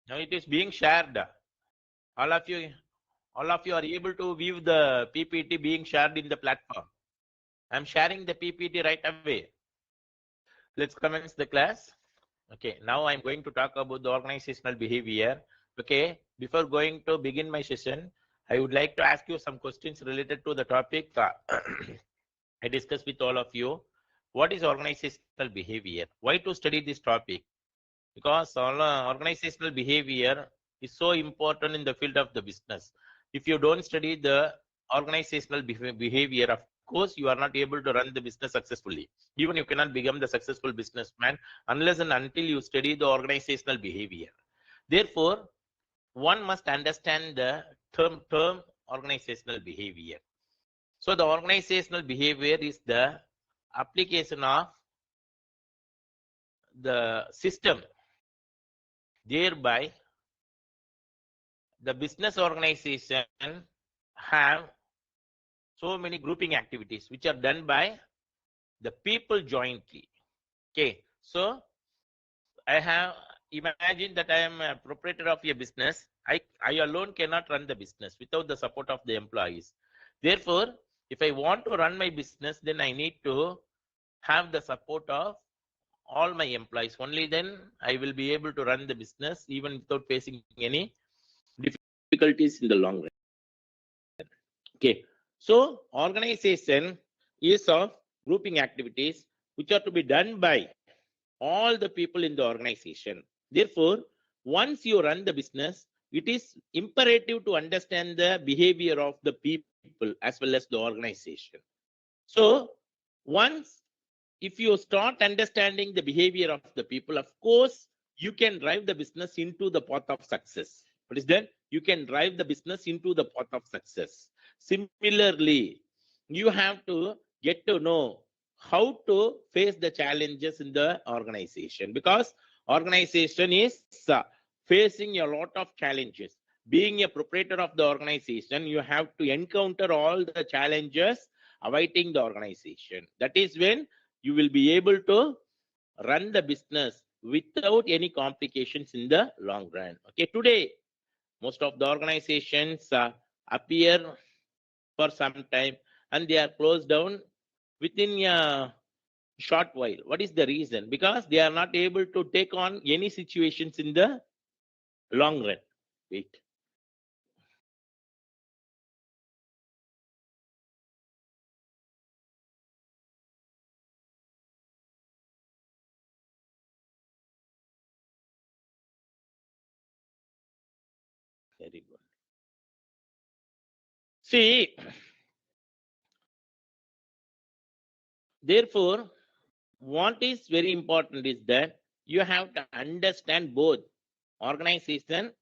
Now it is being shared. All of you are able to view the PPT being shared in the platform. I'm sharing the PPT right away. Let's commence the class. Okay, now I'm going to talk about the organizational behavior. Okay, before going to begin my session, I would like to ask you some questions related to the topic I discussed with all of you. What is organizational behavior? Why to study this topic? Because organizational behavior is so important in the field of the business. If you don't study the organizational behavior, of course, you are not able to run the business successfully. Even you cannot become the successful businessman unless and until you study the organizational behavior. Therefore, one must understand the term organizational behavior. So the organizational behavior is the application of the system, thereby the business organization have so many grouping activities which are done by the people jointly. Okay, so I have imagined that I am a proprietor of a business. I alone cannot run the business without the support of the employees. Therefore, if I want to run my business, then I need to have the support of all my employees. Only then I will be able to run the business even without facing any difficulties in the long run. Okay, so organization is of grouping activities which are to be done by all the people in the organization. Therefore, once you run the business, it is imperative to understand the behavior of the people as well as the organization. So once if you start understanding the behavior of the people, of course, you can drive the business into the path of success. What is that? You can drive the business into the path of success. Similarly, you have to get to know how to face the challenges in the organization, because organization is facing a lot of challenges. Being a proprietor of the organization, you have to encounter all the challenges awaiting the organization. That is when you will be able to run the business without any complications in the long run. Okay, today most of the organizations appear for some time and they are closed down within a short while. What is the reason? Because they are not able to take on any situations in the long run. Wait. Very good. See, therefore, what is very important is that you have to understand both organization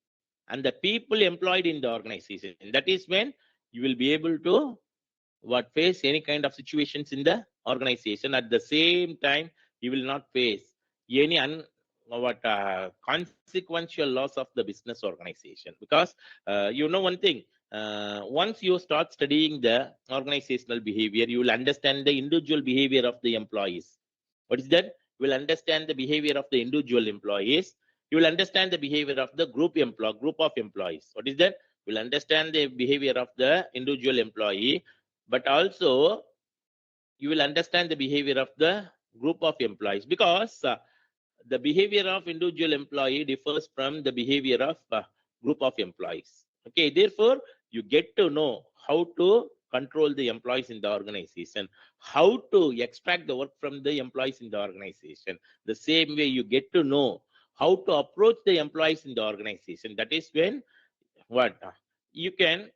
and the people employed in the organization. That is when you will be able to face any kind of situations in the organization. At the same time, you will not face any consequential loss of the business organization, because you know one thing, once you start studying the organizational behavior, you will understand the individual behavior of the employees. What is that? You will understand the behavior of the individual employees. You will understand the behavior of the group of employees. What is that? You will understand the behavior of the individual employee, but also you will understand the behavior of the group of employees, because the behavior of individual employee differs from the behavior of group of employees. Okay, therefore you get to know how to control the employees in the organization, how to extract the work from the employees in the organization. The same way you get to know how to approach the employees in the organization. That is when you can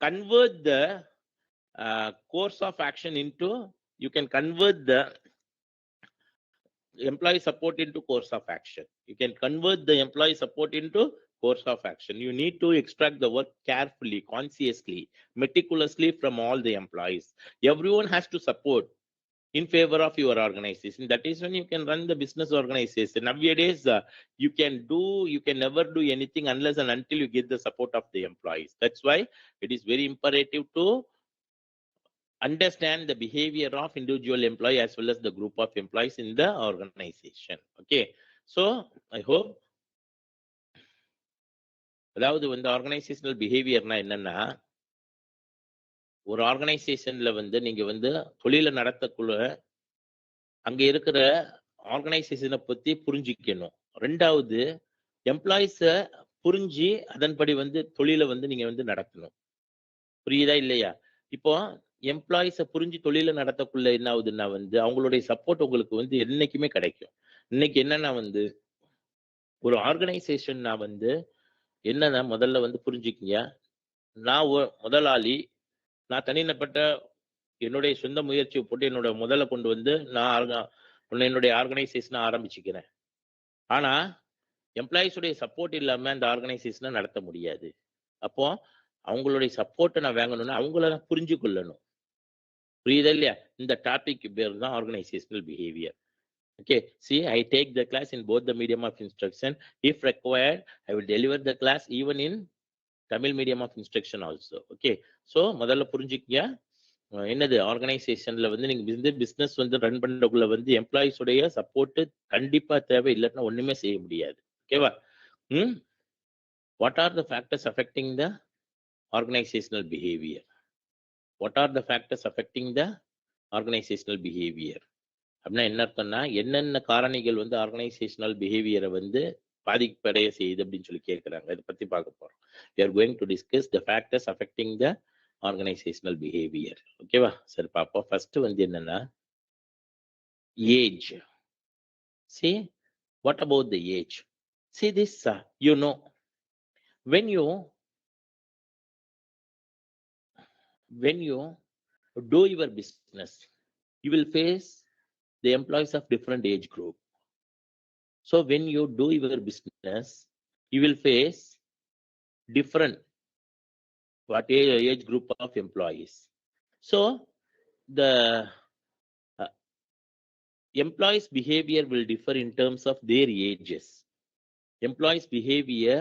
convert the course of action into, you can convert the employee support into course of action. You can convert the employee support into course of action. You need to extract the work carefully, consciously, meticulously from all the employees. Everyone has to support in favor of your organization. That is when you can run the business organization. Nowadays, you can never do anything unless and until you get the support of the employees. That's why it is very imperative to understand the behavior of individual employee as well as the group of employees in the organization. Okay, so I hope அதாவது வந்து organisational பிஹேவியர்னா என்னன்னா, ஒரு ஆர்கனைசேஷன்ல வந்து நீங்க வந்து தொழிலை நடத்தக்குள்ள அங்க இருக்கிற ஆர்கனைசேஷனை பத்தி புரிஞ்சுக்கணும். ரெண்டாவது, எம்ப்ளாயிஸ புரிஞ்சு அதன்படி வந்து தொழிலை வந்து நீங்க வந்து நடத்தணும். புரியுதா இல்லையா? இப்போ எம்ப்ளாயிஸ புரிஞ்சு தொழிலை நடத்தக்குள்ள என்ன ஆகுதுன்னா வந்து அவங்களுடைய சப்போர்ட் உங்களுக்கு வந்து என்னைக்குமே கிடைக்கும். இன்னைக்கு என்னன்னா வந்து ஒரு ஆர்கனைசேஷன்னா வந்து என்னன்னா முதல்ல வந்து புரிஞ்சுக்கங்க. நான் முதலாளி. நான் தனிப்பட்ட என்னுடைய சொந்த முயற்சியை போட்டு என்னோட முதல்ல கொண்டு வந்து நான் என்னுடைய ஆர்கனைசேஷனை ஆரம்பிச்சுக்கிறேன். ஆனா எம்ப்ளாயிஸ் உடைய சப்போர்ட் இல்லாம அந்த ஆர்கனைசேஷனை நடத்த முடியாது. அப்போ அவங்களுடைய சப்போர்ட்டை நான் வாங்கணும்னா அவங்கள நான் புரிஞ்சு கொள்ளணும். புரியுதா இல்லையா? இந்த டாபிக் பேர் தான் organisational behaviour. Okay, see, I take the class in both the medium of instruction. If required, I will deliver the class even in Tamil medium of instruction also. Okay, so முதல்ல புரிஞ்சுக்கங்க. என்னது ஆர்கனைசேஷன்ல வந்து நீங்க வந்து business வந்து run பண்றதுக்குள்ள வந்து employees உடைய support கண்டிப்பா தேவை, இல்லைன்னா ஒண்ணுமே செய்ய முடியாது. ஓகேவா? What are the factors affecting the organizational behavior? What are the factors affecting the organizational behavior? அப்படின்னா என்ன அர்த்தம்னா, என்னென்ன காரணிகள் வந்து ஆர்கனைசேஷனல் பிஹேவியரை வந்து பாதிப்படைய செய்யுது அப்படின்னு சொல்லி கேட்கிறாங்க. இதை பத்தி பார்க்க போறோம். We are going to discuss the factors affecting the organizational behavior. ஓகேவா? சரி பார்ப்போம். ஃபர்ஸ்ட் வந்து என்னன்னா age. See, what about the age? See this, you know, when you do your business, you will face the employees of different age group. So when you do your business, you will face different age group of employees. So the employees behavior will differ in terms of their ages. Employees behavior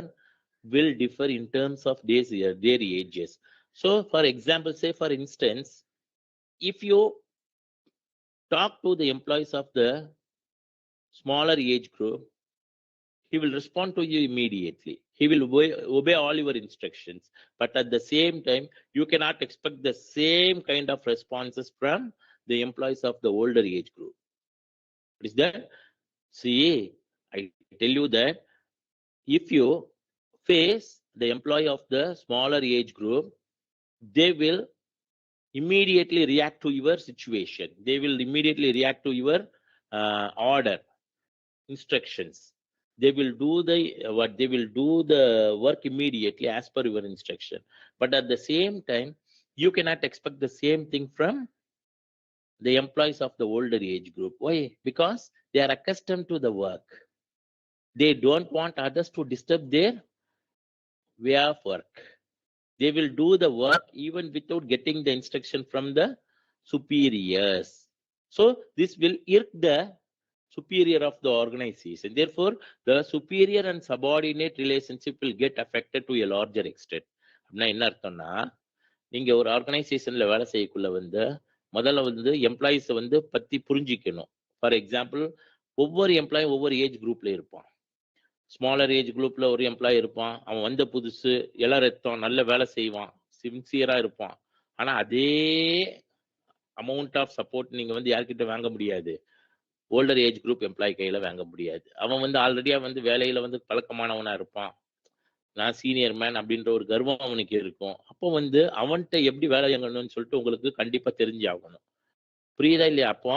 will differ in terms of their ages. So for example, say for instance, if you talk to the employees of the smaller age group, he will respond to you immediately. He will obey all your instructions. But at the same time, you cannot expect the same kind of responses from the employees of the older age group. What is that? See, I tell you that if you face the employee of the smaller age group, they will immediately react to your situation. They will immediately react to your order, instructions. They will do the work immediately as per your instruction. But at the same time, you cannot expect the same thing from the employees of the older age group. Why? Because they are accustomed to the work. They don't want others to disturb their way of work. They will do the work even without getting the instruction from the superiors. So this will irk the superior of the organization. Therefore, the superior and subordinate relationship will get affected to a larger extent. அப்படின்னா என்ன அர்த்தம்னா, நீங்க ஒரு ஆர்கனைசேஷன்ல வேலை செய்யக்குள்ள வந்து முதல்ல வந்து employees வந்து பத்தி புரிஞ்சிக்கணும். ஃபார் எக்ஸாம்பிள், ஒவ்வொரு எம்ப்ளாயும் ஒவ்வொரு ஏஜ் குரூப்ல இருப்பான். ஸ்மாலர் ஏஜ் குரூப்ல ஒரு எம்ப்ளாயி இருப்பான். அவன் வந்த புதுசு, இள ரத்தம், நல்ல வேலை செய்வான், சின்சியரா இருப்பான். ஆனா அதே அமௌண்ட் ஆஃப் சப்போர்ட் நீங்க வந்து யார்கிட்ட வாங்க முடியாது, ஓல்டர் ஏஜ் குரூப் எம்ப்ளாயி கையில வாங்க முடியாது. அவன் வந்து ஆல்ரெடியா வந்து வேலையில வந்து பழக்கமானவனா இருப்பான். நான் சீனியர் மேன் அப்படின்ற ஒரு கர்வம் அவனுக்கு இருக்கும். அப்போ வந்து அவன்கிட்ட எப்படி வேலை இயங்கணும்னு சொல்லிட்டு உங்களுக்கு கண்டிப்பா தெரிஞ்சு ஆகணும். புரியுதா இல்லையா? அப்போ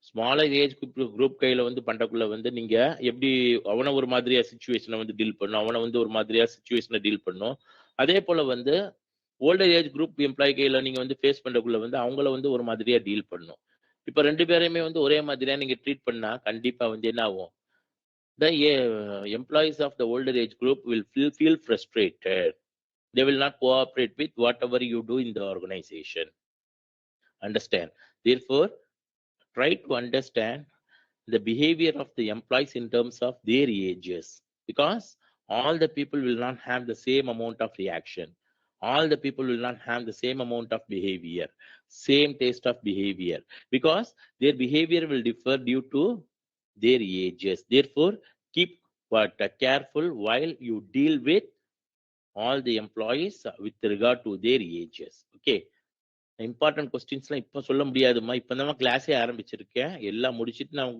ஸ்மாலர் ஏஜ் குரூப் கையில வந்து பண்றக்குள்ள வந்து நீங்க எப்படி அவனை ஒரு மாதிரியா சுச்சுவேஷனை வந்து டீல் பண்ணும், அவனை வந்து ஒரு மாதிரியா சுச்சுவேஷனை டீல் பண்ணும். அதே போல வந்து ஓல்டர் ஏஜ் குரூப் எம்ப்ளாயி கையில நீங்க வந்து ஃபேஸ் பண்றக்குள்ள வந்து அவங்கள வந்து ஒரு மாதிரியா டீல் பண்ணும். இப்ப ரெண்டு பேரையுமே வந்து ஒரே மாதிரியா நீங்க ட்ரீட் பண்ணா கண்டிப்பா வந்து என்ன ஆகும்? The employees of the older age group will feel frustrated. They will not cooperate with whatever you do in the organization. Understand? Therefore, try to understand the behavior of the employees in terms of their ages, because all the people will not have the same amount of reaction. All the people will not have the same amount of behavior, same taste of behavior, because their behavior will differ due to their ages. Therefore, keep careful while you deal with all the employees with regard to their ages. Okay, important கொஸ்டின்ஸ்லாம் இப்போ சொல்ல முடியாதுமா. இப்போ தான் கிளாஸே ஆரம்பிச்சிருக்கேன். எல்லாம் முடிச்சுட்டு நான்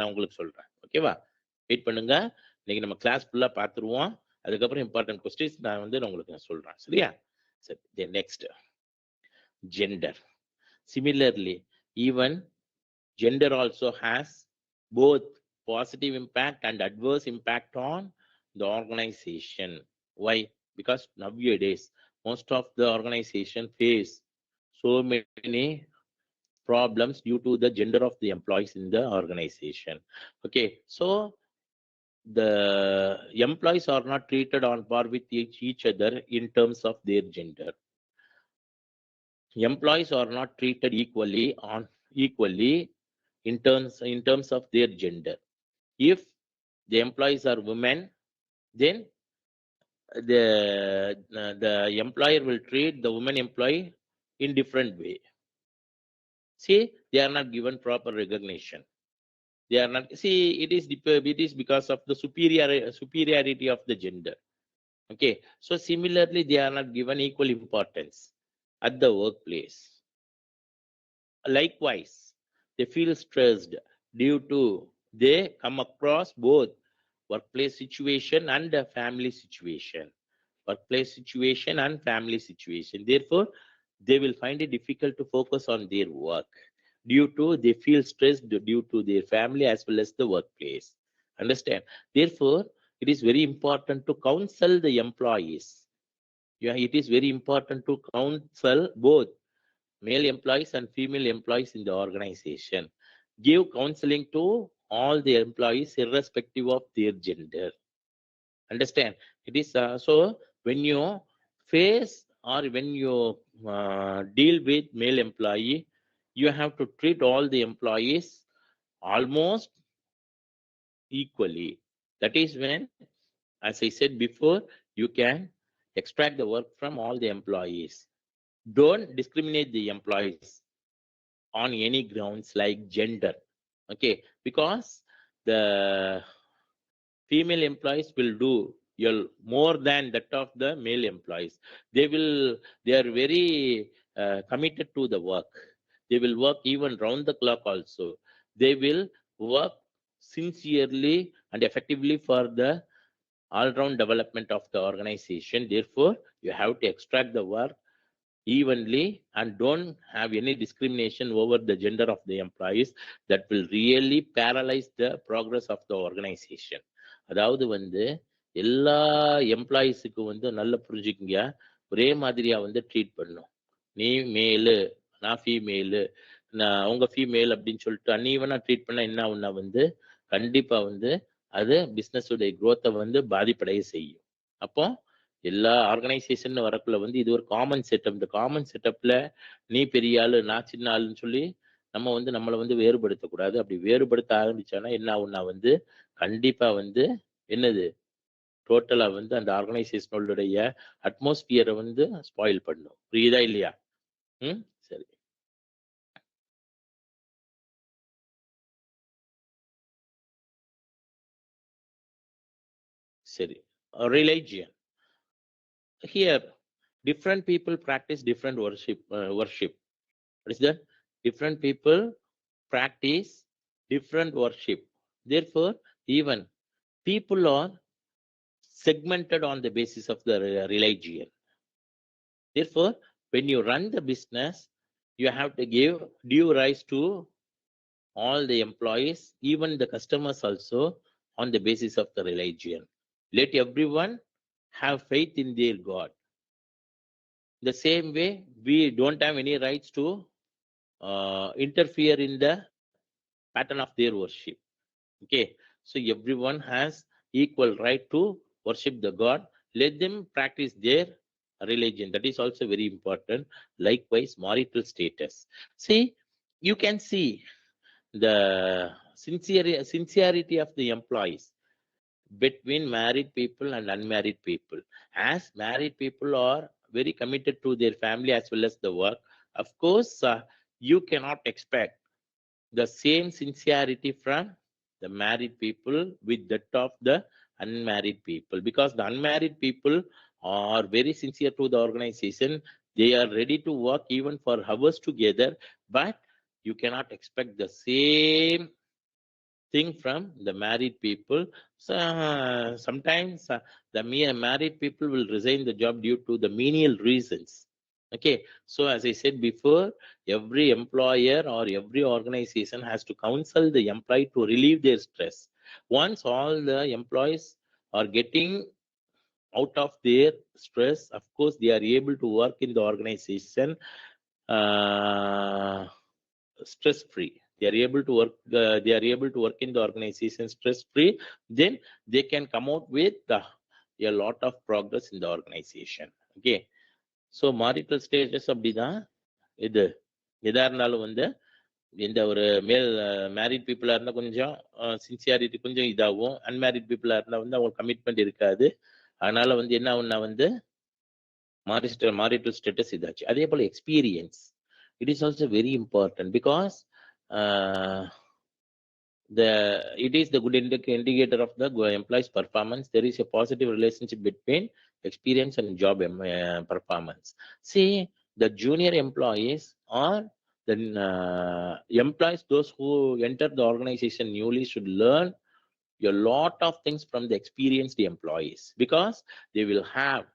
உங்களுக்கு சொல்றேன். ஓகேவா? வெயிட் பண்ணுங்க. இன்னைக்கு நம்ம கிளாஸ் ஃபுல்லா பார்த்துருவோம். அதுக்கப்புறம் இம்பார்ட்டன்ட் கொஸ்டின்ஸ் நான் உங்களுக்கு சொல்றேன். சரியா? சரி, next gender. Similarly, even gender also has both positive impact and adverse impact on the organization. Why? Because nowadays most of the organization face so many problems due to the gender of the employees in the organization. Okay, so the employees are not treated on par with each other in terms of their gender. Employees are not treated equally in terms of their gender. If the employees are women, then the employer will treat the woman employee in different way. See, they are not given proper recognition. They are not. See, it is because of the superiority of the gender. Okay, so similarly, they are not given equal importance at the workplace. Likewise, they feel stressed due to they come across both workplace situation and a family situation. Workplace situation and family situation. Therefore, they will find it difficult to focus on their work due to they feel stressed due to their family as well as the workplace. Understand? Therefore, it is very important to counsel the employees. Yeah, it is very important to counsel both male employees and female employees in the organization. Give counseling to all the employees irrespective of their gender. Understand? It is so when you face or when you deal with male employee, you have to treat all the employees almost equally. That is when, as I said before, you can extract the work from all the employees. Don't discriminate the employees on any grounds like gender. Okay, because the female employees will do more than that of the male employees. They are very committed to the work. They will work even round the clock also. They will work sincerely and effectively for the all-round development of the organization. Therefore, you have to extract the work evenly and don't have any discrimination over the gender of the employees. That will really paralyze the progress of the organization. அதாவது எல்லா எம்ப்ளாயிஸுக்கு நல்லா புரிஞ்சுக்குங்க, ஒரே மாதிரியா treat பண்ணும். நீ மேலு, நான் ஃபீமேலு, நான் அவங்க ஃபீமேல் அப்படின்னு சொல்லிட்டு அன்ஈவனா ட்ரீட் பண்ணா என்ன ஆகும்னா கண்டிப்பா அது பிசினஸ் உடைய growth-ஐ பாதிப்படைய செய்யும். அப்போ எல்லா ஆர்கனைசேஷன் வரக்குள்ள இது ஒரு காமன் செட்டப். இந்த காமன் செட்டப்ல நீ பெரிய ஆளு நான் சின்ன ஆளுன்னு சொல்லி நம்ம நம்மளை வேறுபடுத்தக்கூடாது. அப்படி வேறுபடுத்த ஆரம்பிச்சானா என்ன ஆகும்னா கண்டிப்பா என்னது டோட்டலா அந்த ஆர்கனைசேஷனுடைய அட்மாஸ்பியரை ஸ்பாயில் பண்ணும். புரியுதா இல்லையா? சரி. சரி, religion. Here, different people practice different worship. What is that? Different people practice different worship. Therefore, even people are segmented on the basis of the religion. Therefore, when you run the business, you have to give due rise to all the employees, even the customers also, on the basis of the religion. Let everyone have faith in their God. The same way, we don't have any rights to interfere in the pattern of their worship. Okay, so everyone has equal right to worship the God. Let them practice their religion. That is also very important. Likewise, marital status. See, you can see the sincerity of the employees between married people and unmarried people. As married people are very committed to their family as well as the work, of course, you cannot expect the same sincerity from the married people with that of the unmarried people, because the unmarried people are very sincere to the organization. They are ready to work even for hours together, but you cannot expect the same thing from the married people. So, sometimes the married people will resign the job due to the menial reasons. Okay, so as I said before, every employer or every organization has to counsel the employee to relieve their stress. Once all the employees are getting out of their stress, of course, they are able to work in the organization uh, stress free. They are able to work. They are able to work in the organization stress free. Then they can come out with a lot of progress in the organization. Okay. So marital status அப்படிதான் இது எதா இருந்தாலும் வந்து இந்த ஒரு married பீப்புளா இருந்தா கொஞ்சம் sincerity கொஞ்சம் இதாகும். அன்மேரிட் பீப்புளா இருந்தா வந்து அவங்க கமிட்மெண்ட் இருக்காது. அதனால வந்து என்ன ஆகும்னா வந்து marital status இதாச்சு. அதே போல experience it is also very important because uh, it is the good indicator of the employee's performance. There is a positive relationship between experience and job performance. See, the junior employees or the employees, those who enter the organization newly, should learn a lot of things from the experienced employees, because they will have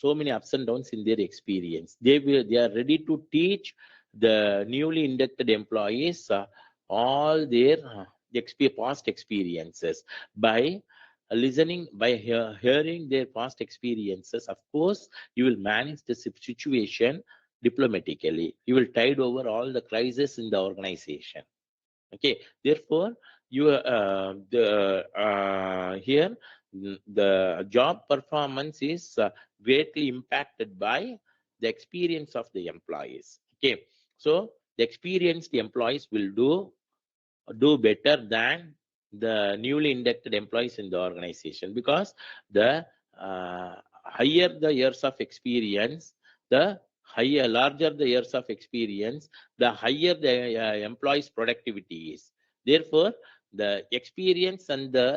so many ups and downs in their experience. They are ready to teach the newly inducted employees all their past experiences by listening, by hearing their past experiences. Of course, you will manage the situation diplomatically. You will tide over all the crises in the organization. Okay, therefore you here the job performance is greatly impacted by the experience of the employees. Okay, so the experienced employees will do better than the newly inducted employees in the organization, because the higher the years of experience, the larger the years of experience, the higher the employee's productivity is. Therefore, the experience and the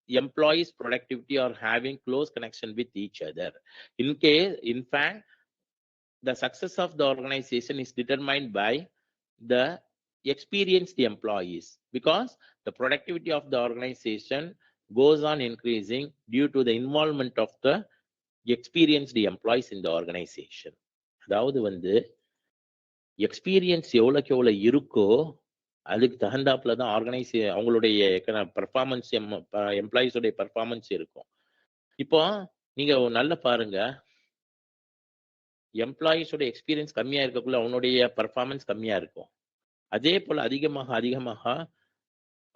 employees' productivity are having close connection with each other. In fact, the success of the organization is determined by the experienced employees, because the productivity of the organization goes on increasing due to the involvement of the experienced employees in the organization. அதாவது வந்து experience எவ்வளோக்கு எவ்வளோ இருக்கோ அதுக்கு தகுந்தாப்புல தான் அவங்களுடைய performance எம்ப்ளாயிஸோடைய performance இருக்கும். இப்போ நீங்க நல்லா பாருங்க, எம்ப்ளாயிஸோட எக்ஸ்பீரியன்ஸ் கம்மியா இருக்கக்குள்ள அவனுடைய பர்ஃபார்மன்ஸ் கம்மியா இருக்கும். அதே போல அதிகமாக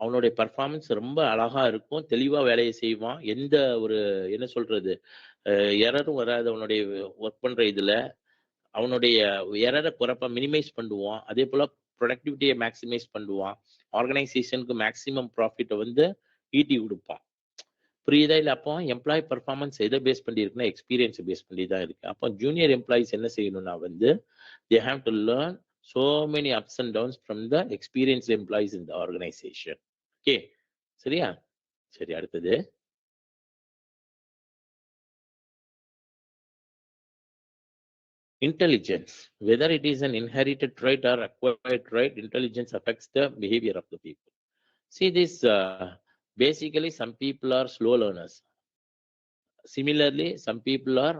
அவனுடைய பர்ஃபார்மன்ஸ் ரொம்ப அழகா இருக்கும், தெளிவா வேலையை செய்வான், எந்த ஒரு என்ன சொல்றது எரரும் வராது. அவனுடைய ஒர்க் பண்ற இதுல அவனுடைய எரரை குறைப்பா மினிமைஸ் பண்ணுவான். அதே போல ப்ரொடக்டிவிட்டியை மேக்சிமைஸ் பண்ணுவான். ஆர்கனைசேஷனுக்கு மேக்சிமம் ப்ராஃபிட்டை வந்து ஈட்டி கொடுப்பான். புரியுதா? இல்லை அப்போ எம்ப்ளாயி பர்ஃபார்மன்ஸ் எதை பேஸ் பண்ணி இருக்குன்னா எக்ஸ்பீரியன்ஸை பேஸ் பண்ணி தான் இருக்கு. அப்போ ஜூனியர் எம்ப்ளாயிஸ் என்ன செய்யணும்னா வந்து they have to learn so many ups and downs from the experienced employees in the organization. Okay, சரியா? சரி, அடுத்தது intelligence. Whether it is an inherited trait or acquired trait, intelligence affects the behavior of the people. See this, basically some people are slow learners. Similarly, some people are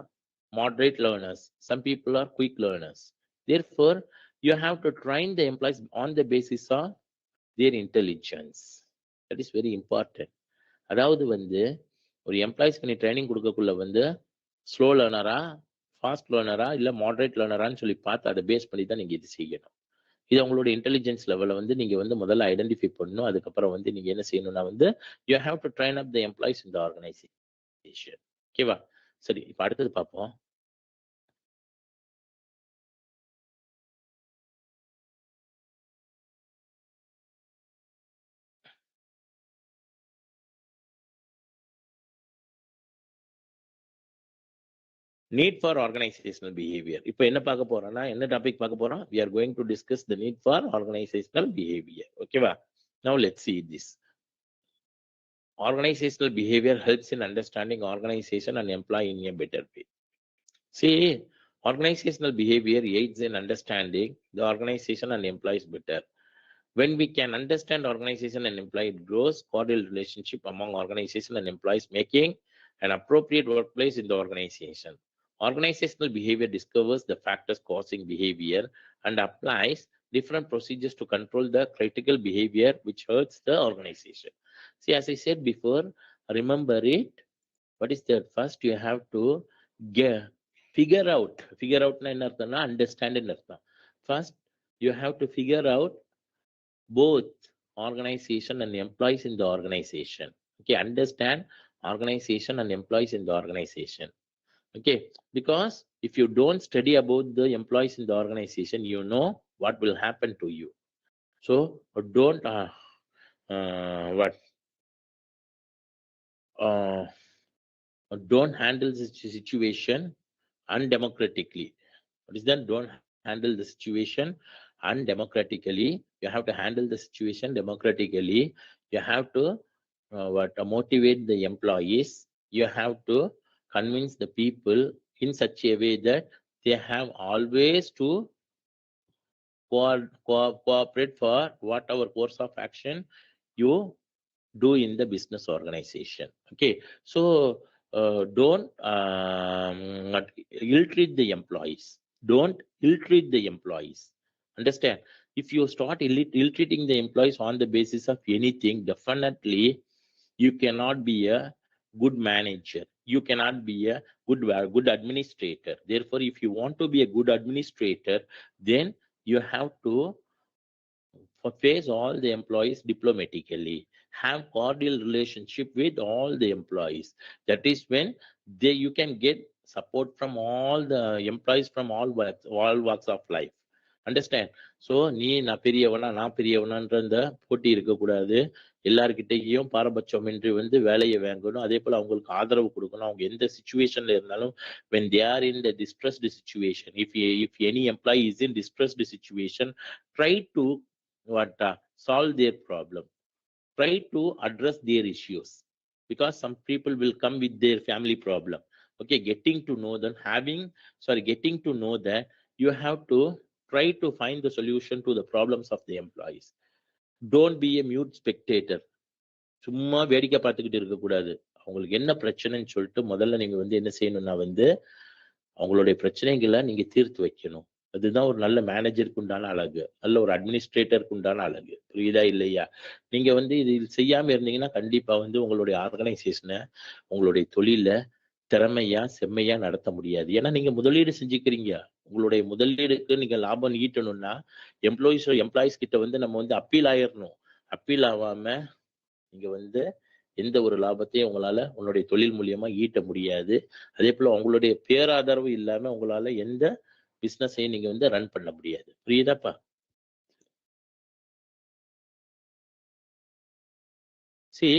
moderate learners. Some people are quick learners. Therefore, you have to train the employees on the basis of their intelligence. That is very important. அதாவது வந்து ஒரு எம்ப்ளாயிஸ்க்கு நீ training கொடுக்கக்குள்ள வந்து slow லேர்னரா, fast லேர்னரா, இல்லை moderate லேர்னரான்னு சொல்லி பார்த்து அதை base பண்ணி தான் நீங்கள் இது செய்யணும். இது உங்களோட இன்டெலிஜென்ஸ் லெவலை வந்து நீங்கள் வந்து முதல்ல ஐடென்டிஃபை பண்ணணும். அதுக்கப்புறம் வந்து நீங்கள் என்ன செய்யணும்னா வந்து you have to train up the employees in the organisation. ஓகேவா? சரி, இப்போ அடுத்தது பார்ப்போம். Need for organizational behavior. இப்போ என்ன பார்க்க போறோம்னா, என்ன டாபிக் பார்க்க போறோம்? We are going to discuss the need for organizational behavior. ஓகேவா? Now let's see this. Organizational behavior helps in understanding organization and employee in a better way. See, organizational behavior aids in understanding the organization and employees better. When we can understand organization and employee, it grows cordial relationship among organization and employees, making an appropriate workplace in the organization. Organizational behavior discovers the factors causing behavior and applies different procedures to control the critical behavior which hurts the organization. See, as I said before, remember it. What is that? First, you have to get figure out. Figure out na enna artham na understand enna artham. First, you have to figure out both organization and employees in the organization. Okay, understand organization and employees in the organization. Okay, because if you don't study about the employees in the organization, you know what will happen to you. So don't what don't handle the situation undemocratically. What is that? Don't handle the situation undemocratically. You have to handle the situation democratically. You have to motivate the employees. You have to convince the people in such a way that they have always to cooperate for whatever course of action you do in the business organization. Okay, so don't ill-treat the employees. Don't ill-treat the employees. Understand? If you start ill-treating the employees on the basis of anything, definitely you cannot be a good manager. You cannot be a good administrator. Therefore, if you want to be a good administrator, then you have to face all the employees diplomatically, have cordial relationship with all the employees. That is when you can get support from all the employees from all walks of life. Understand? So நீ நான் பெரியவனா நான் பெரியவனான்ற இந்த போட்டி இருக்கக்கூடாது. எல்லார்கிட்டையும் பாரபட்சமின்றி வேலையை வாங்கணும். அதே போல அவங்களுக்கு ஆதரவு கொடுக்கணும். அவங்க எந்த சுச்சுவேஷன்ல இருந்தாலும் when they are in the distressed situation, if any employee is in distressed situation, try to solve their problem, try to address their issues, because some people will come with their family problem. Okay, getting to know them, getting to know that you have to try to find the solution to the problems of the employees. Don't be a mute spectator. சும்மா வேடிக்கை பார்த்துக்கிட்டு இருக்கக்கூடாது. அவங்களுக்கு என்ன பிரச்சனைன்னு சொல்லிட்டு முதல்ல நீங்க என்ன செய்யணும்னா அவங்களுடைய பிரச்சனைகளை நீங்க தீர்த்து வைக்கணும். அதுதான் ஒரு நல்ல மேனேஜருக்கு உண்டான அழகு, நல்ல ஒரு அட்மினிஸ்ட்ரேட்டருக்கு உண்டான அழகு. புரியுதா இல்லையா? நீங்க இது செய்யாம இருந்தீங்கன்னா கண்டிப்பா உங்களுடைய ஆர்கனைசேஷனை, உங்களுடைய தொழில திறமையா செம்மையா நடத்த முடியாது. ஏன்னா நீங்க முதலீடு செஞ்சுக்கிறீங்க. உங்களுடைய முதலீடுக்கு நீங்க லாபம் ஈட்டணும்னா எம்ப்ளாயிஸ் கிட்ட நம்ம அப்பீல் ஆயிடணும். அப்பீல் ஆகாம நீங்க எந்த ஒரு லாபத்தையும் உன்னுடைய தொழில் மூலியமா ஈட்ட முடியாது. அதே போல உங்களுடைய பேராதரவு இல்லாம உங்களால எந்த பிசினஸையும் நீங்க ரன் பண்ண முடியாது. புரியுதாப்பா? See,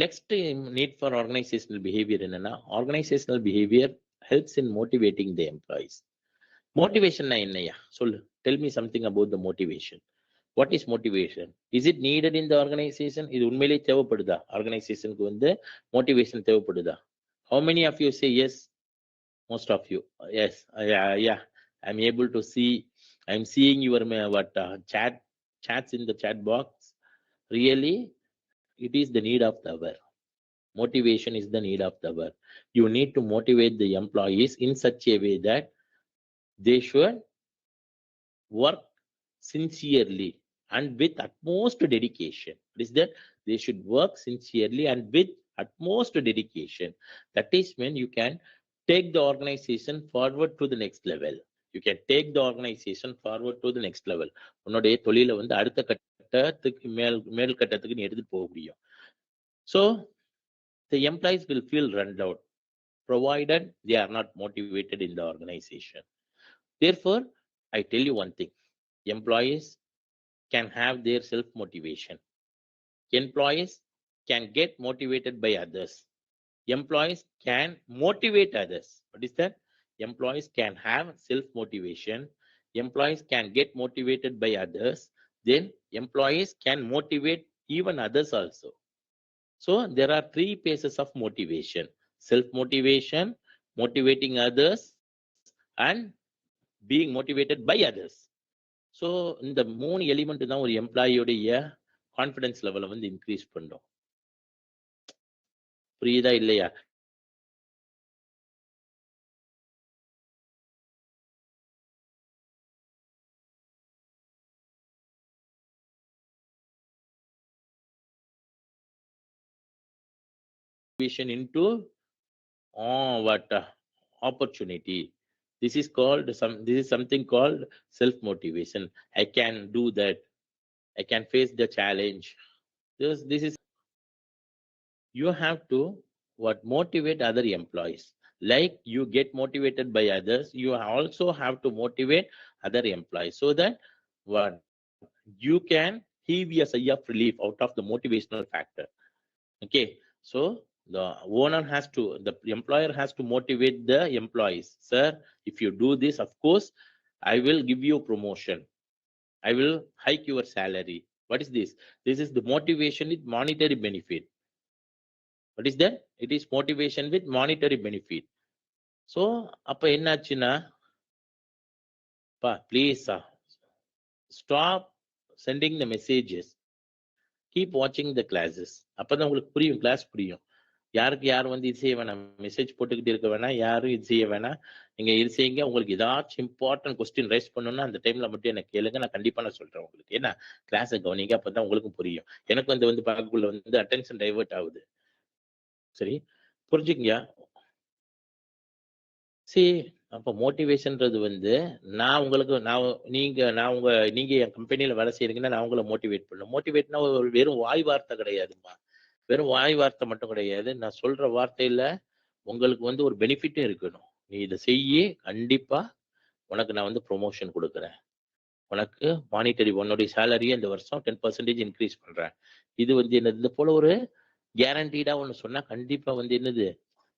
next need for organizational behavior என்னன்னா, organizational behavior helps in motivating the employees. Motivation என்னையா சொல்லு? Tell me something about the motivation. What is motivation? Is it needed in the organization? இது உண்மையிலேயே தேவைப்படுதா? ஆர்கனைசேஷனுக்கு மோட்டிவேஷன் தேவைப்படுதா? How many of you say yes? Most of you. Yes. Yeah. I'm able to see. I'm seeing your chats in the chat box. Really, it is the need of the hour. Motivation is the need of the hour. You need to motivate the employees in such a way that they should work sincerely and with utmost dedication. Is that they should work sincerely and with utmost dedication. That is when you can take the organization forward to the next level. You can take the organization forward to the next level. உன்னுடைய தொழிலை அடுத்த கட்டத்துக்கு மேல் கட்டத்துக்கு நீ எடுத்துட்டு போக முடியும். So the employees will feel run out provided they are not motivated in the organization. Therefore, I tell you one thing. Employees can have their self-motivation. Employees can get motivated by others. Employees can motivate others. What is that? Employees can have self-motivation. employees can get motivated by others, then employees can motivate even others also. So there are three phases of motivation: self-motivation, motivating others, and being motivated by others. So இந்த மூணு element தான் ஒரு எம்ப்ளாயியோடைய confidence லெவலை வந்து increase பண்ணும். புரியுதா இல்லையா? Into what opportunity. This is something called self motivation. I can do that. I can face the challenge. This is, you have to what motivate other employees. Like you get motivated by others, you also have to motivate other employees, so that what you can heave a sigh of relief out of the motivational factor. Okay, so the owner has to, the employer has to motivate the employees. Sir, if you do this, of course I will give you promotion, I will hike your salary. What is this? This is the motivation with monetary benefit. What is that? It is motivation with monetary benefit. So அப்ப என்னாச்சுன்னா, please stop sending the messages, keep watching the classes. அப்பதான் உங்களுக்கு புரியும், class புரியும். யாருக்கு யார் வந்து இது செய்ய வேணாம், மெசேஜ் போட்டுக்கிட்டு இருக்க வேணாம், யாரும் இது செய்ய வேணாம். நீங்க இது செய்யுங்க. உங்களுக்கு ஏதாச்சும் இம்பார்ட்டன்ட் கொஸ்டின் ரைஸ் பண்ணணும்னா அந்த டைம்ல மட்டும் எனக்கு கேளுங்க, நான் கண்டிப்பா நான் சொல்றேன் உங்களுக்கு. ஏன்னா கிளாஸை கவனிங்க, அப்பதான் உங்களுக்கும் புரியும். எனக்கு வந்து பார்க்கக்குள்ள வந்து அட்டென்ஷன் டைவர்ட் ஆகுது. சரி, புரிஞ்சுக்கங்க. சரி, அப்போ மோட்டிவேஷன்றது வந்து நான் உங்களுக்கு நீங்க என் கம்பெனியில வேலை செய்யறீங்கன்னா நான் உங்களை மோட்டிவேட் பண்ணணும். மோட்டிவேட்னா ஒரு வெறும் வாய் வார்த்தை கிடையாதுமா. வெறும் வாய் வார்த்தை மட்டும் கிடையாது. நான் சொல்ற வார்த்தையில உங்களுக்கு வந்து ஒரு பெனிஃபிட்டும் இருக்கணும். நீ இதை செய்ய, கண்டிப்பா உனக்கு நான் வந்து ப்ரொமோஷன் கொடுக்குறேன், உனக்கு மானிட்டரி உன்னுடைய சேலரியை இந்த வருஷம் 10% இன்க்ரீஸ் பண்றேன். இது வந்து என்னது, இது போல ஒரு கேரண்டீடா ஒன்று சொன்னா கண்டிப்பா வந்து என்னது,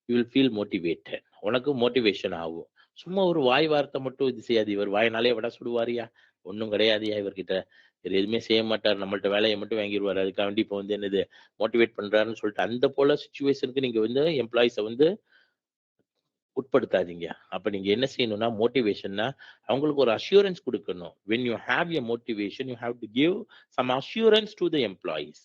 யூ வில் ஃபீல் மோட்டிவேட்டட். உனக்கு மோட்டிவேஷன் ஆகும். சும்மா ஒரு வாய் வார்த்தை மட்டும் இது செய்யாது. இவர் வாயினாலே விட சுடுவாரியா, ஒன்றும் கிடையாதுயா இவர்கிட்ட, இவர் எதுவுமே செய்ய மாட்டார், நம்மள்ட்ட வேலையை மட்டும் வாங்கிடுவார், அதுக்காண்டி இப்போ வந்து என்னது மோட்டிவேட் பண்றாருன்னு சொல்லிட்டு அந்த போல சுச்சுவேஷனுக்கு நீங்க வந்து எம்ப்ளாயிஸை வந்து உட்படுத்தாதீங்க. அப்ப நீங்க என்ன செய்யணும்னா, மோட்டிவேஷன்னா அவங்களுக்கு ஒரு அஷூரன்ஸ் கொடுக்கணும். when you have a motivation you have to give some assurance to the employees.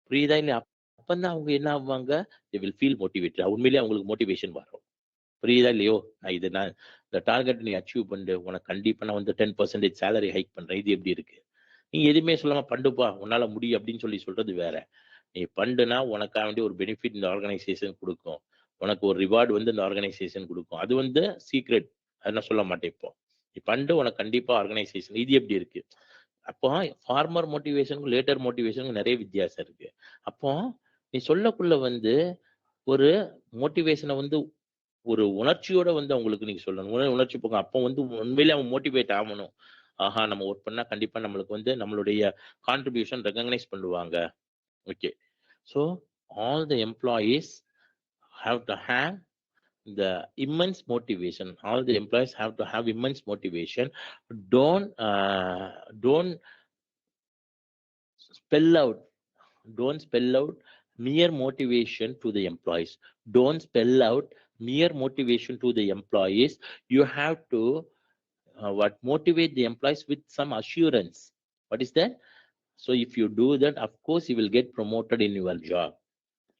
புரியுதா இல்லையா? அப்பதான் அவங்க என்ன ஆவாங்க, they will feel motivated. உண்மையிலேயே அவங்களுக்கு மோட்டிவேஷன் வரும். புரியுதா இல்லையோ? நான் இந்த டார்கெட் நீ அச்சீவ் பண்ணு, உனக்கு கண்டிப்பா நான் வந்து 10% சேலரி ஹைக் பண்றேன். இது எப்படி இருக்கு? நீ எதுவுமே சொல்லாம பண்ணுப்பா, உன்னால முடியும் அப்படின்னு சொல்றது வேற. நீ பண்ணுனா உனக்காக வேண்டிய ஒரு பெனிஃபிட் இந்த ஆர்கனைசேஷன் கொடுக்கும், உனக்கு ஒரு ரிவார்டு வந்து இந்த ஆர்கனைசேஷன் கொடுக்கும். அது வந்து சீக்ரெட், அதை நான் சொல்ல மாட்டேன். இப்போ நீ பண்ணு, உனக்கு கண்டிப்பா ஆர்கனைசேஷன். இது எப்படி இருக்கு? அப்போ ஃபார்மர் மோட்டிவேஷனுக்கும் லேட்டர் மோட்டிவேஷனுக்கும் நிறைய வித்தியாசம் இருக்கு. அப்போ நீ சொல்லக்குள்ள வந்து ஒரு மோட்டிவேஷனை வந்து ஒரு உணர்ச்சியோட வந்து அவங்களுக்கு நீங்க சொல்லணும். உணர்ச்சி போங்க. அப்போ வந்து உண்மையிலே அவன் மோட்டிவேட் ஆகணும். ஆஹா, நம்ம ஒர்க் பண்ணா கண்டிப்பா நம்மளுக்கு வந்து நம்மளுடைய கான்ட்ரிபியூஷன் ரெகக்னைஸ் பண்ணுவாங்க. Okay, so all the employees have to have the immense motivation. All the employees have to have immense motivation. Don't spell out mere motivation to the employees. Don't spell out mere motivation to the employees. You have to motivate the employees with some assurance. What is that? So if you do that, of course you will get promoted in your job,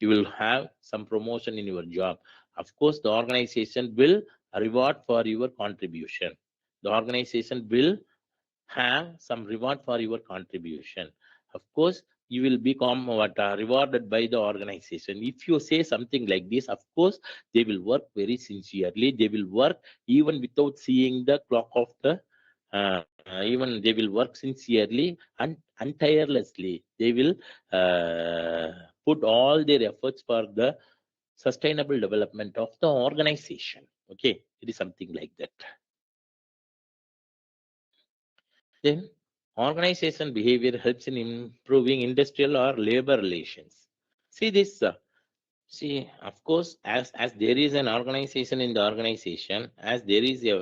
you will have some promotion in your job. Of course the organization will reward for your contribution. The organization will have some reward for your contribution. Of course you will become rewarded by the organization. If you say something like this, of course they will work very sincerely. They will work even without seeing the clock of the even they will work sincerely and tirelessly. They will put all their efforts for the sustainable development of the organization. Okay, it is something like that. Then organization behavior helps in improving industrial or labor relations. See this, see, of course, as there is an organization in the organization, as there is a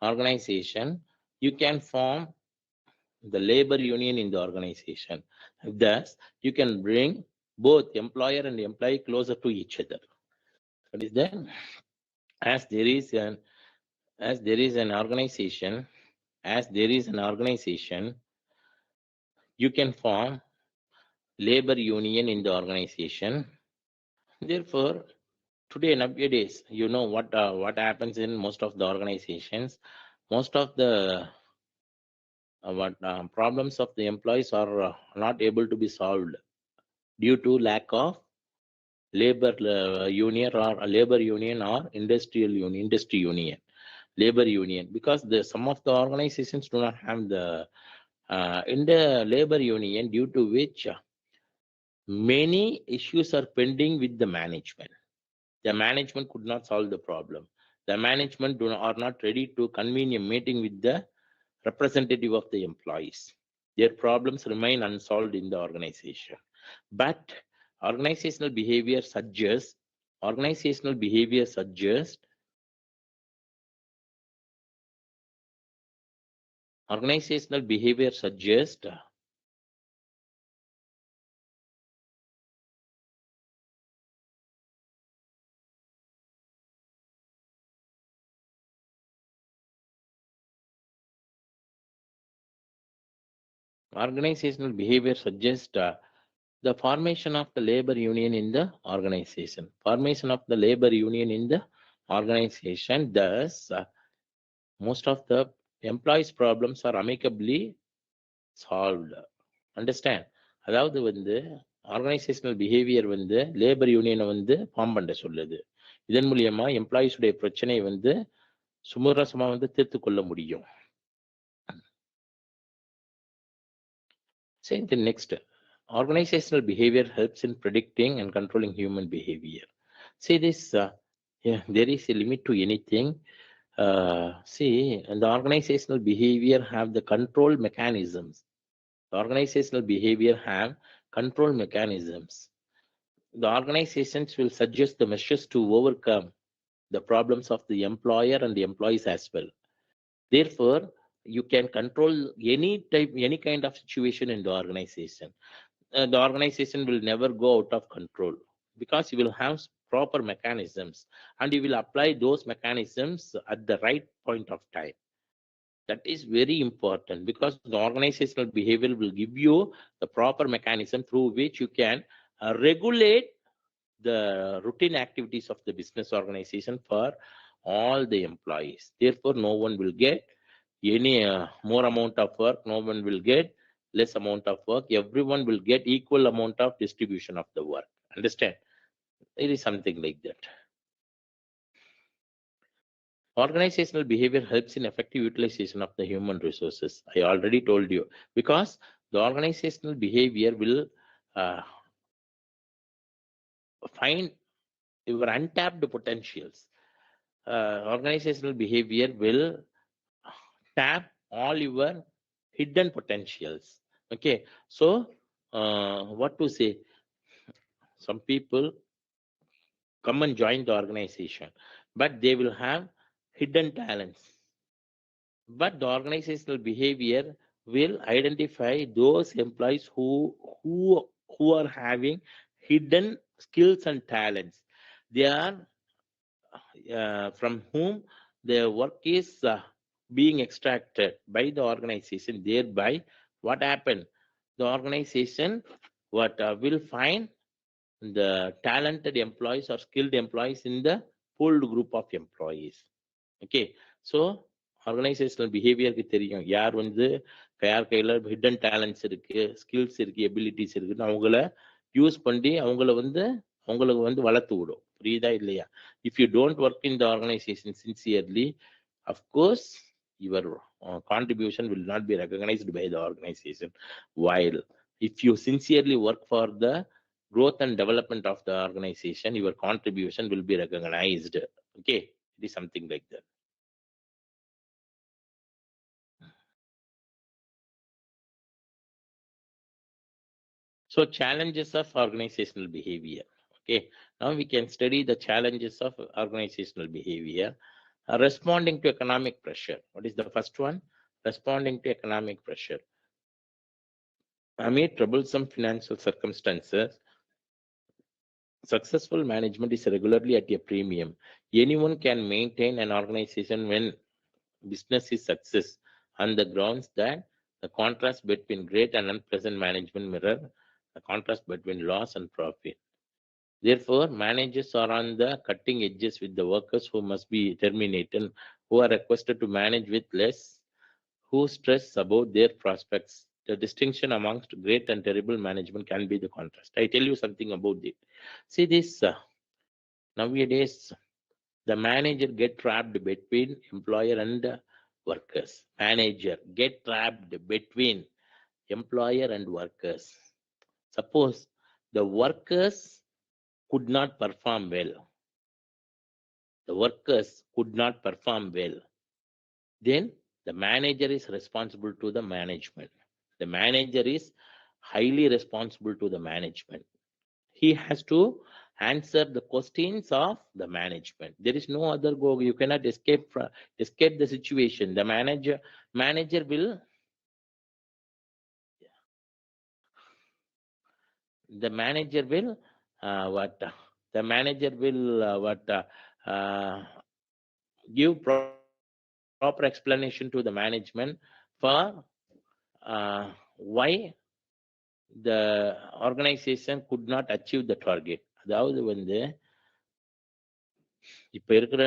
organization, you can form the labor union in the organization. Thus, you can bring both employer and employee closer to each other. What is that? As there is an organization, you can form labor union in the organization. Therefore, today nowadays, you know what happens in most of the organizations. Most of the problems of the employees are not able to be solved due to lack of labor union or industry union, labor union, because some of the organizations do not have the in the labor union, due to which many issues are pending with the management. The management could not solve the problem. The management are not ready to convene a meeting with the representative of the employees. Their problems remain unsolved in the organization. But organizational behavior suggests organizational behavior suggests the formation of the labor union in the organization. Thus, most of the employees' problems are amicably solved. Understand? அதாவது வந்து organisational behaviour வந்து labour யூனியனை வந்து form பண்ண சொல்லுது. இதன் மூலியமா எம்ப்ளாயிஸுடைய பிரச்சனையை வந்து சுமூரசமா வந்து தீர்த்து கொள்ள முடியும். Say the next, organizational behavior helps in predicting and controlling human behavior. See this, there is a limit to anything. See, and the organizational behavior have the control mechanisms. The organizational behavior have control mechanisms. The organizations will suggest the measures to overcome the problems of the employer and the employees as well. Therefore, you can control any kind of situation in the organization. The organization will never go out of control because you will have proper mechanisms and you will apply those mechanisms at the right point of time. That is very important because the organizational behavior will give you the proper mechanism through which you can regulate the routine activities of the business organization for all the employees. Therefore, no one will get any more amount of work, no one will get less amount of work. Everyone will get equal amount of distribution of the work. Understand? It is something like that. Organizational behavior helps in effective utilization of the human resources. I already told you, because the organizational behavior will find your untapped potentials. Organizational behavior will tap all your hidden potentials. Okay, so what to say? Some people come and join the organization, but they will have hidden talents. But the organizational behavior will identify those employees who are having hidden skills and talents. They are from whom their work is being extracted by the organization. Thereby, what happened? The organization will find the talented employees or skilled employees in the pooled group of employees. Okay, so organisational பிஹேவியருக்கு தெரியும் யார் வந்து யார் கையில் hidden talents இருக்கு, skills இருக்கு, abilities இருக்குன்னு அவங்கள யூஸ் பண்ணி அவங்களுக்கு வந்து வளர்த்து விடும். புரியுதா இல்லையா? If you don't work in the organisation sincerely, of course your contribution will not be recognised by the organisation. While if you sincerely work for the growth and development of the organization, your contribution will be recognized. Okay, it is something like that. So challenges of organizational behavior. Okay, now we can study the challenges of organizational behavior. Responding to economic pressure. What is the first one? Responding to economic pressure. Amid troublesome financial circumstances, successful management is regularly at a premium. Anyone can maintain an organization when business is success on the grounds that the contrast between great and unpleasant management mirror the contrast between loss and profit. Therefore, managers are on the cutting edges with the workers who must be terminated, who are requested to manage with less, who stress about their prospects. The distinction amongst great and terrible management can be the contrast. I tell you something about it. See this nowadays, the manager get trapped between employer and workers. Manager get trapped between employer and workers. Suppose the workers could not perform well. The workers could not perform well. Then the manager is responsible to the management. The manager is highly responsible to the management. He has to answer the questions of the management. There is no other go. You cannot escape the situation. The manager will the manager will what the manager will give proper explanation to the management for why the organization could not achieve the target. அதாவது வந்து இப்ப இருக்கிற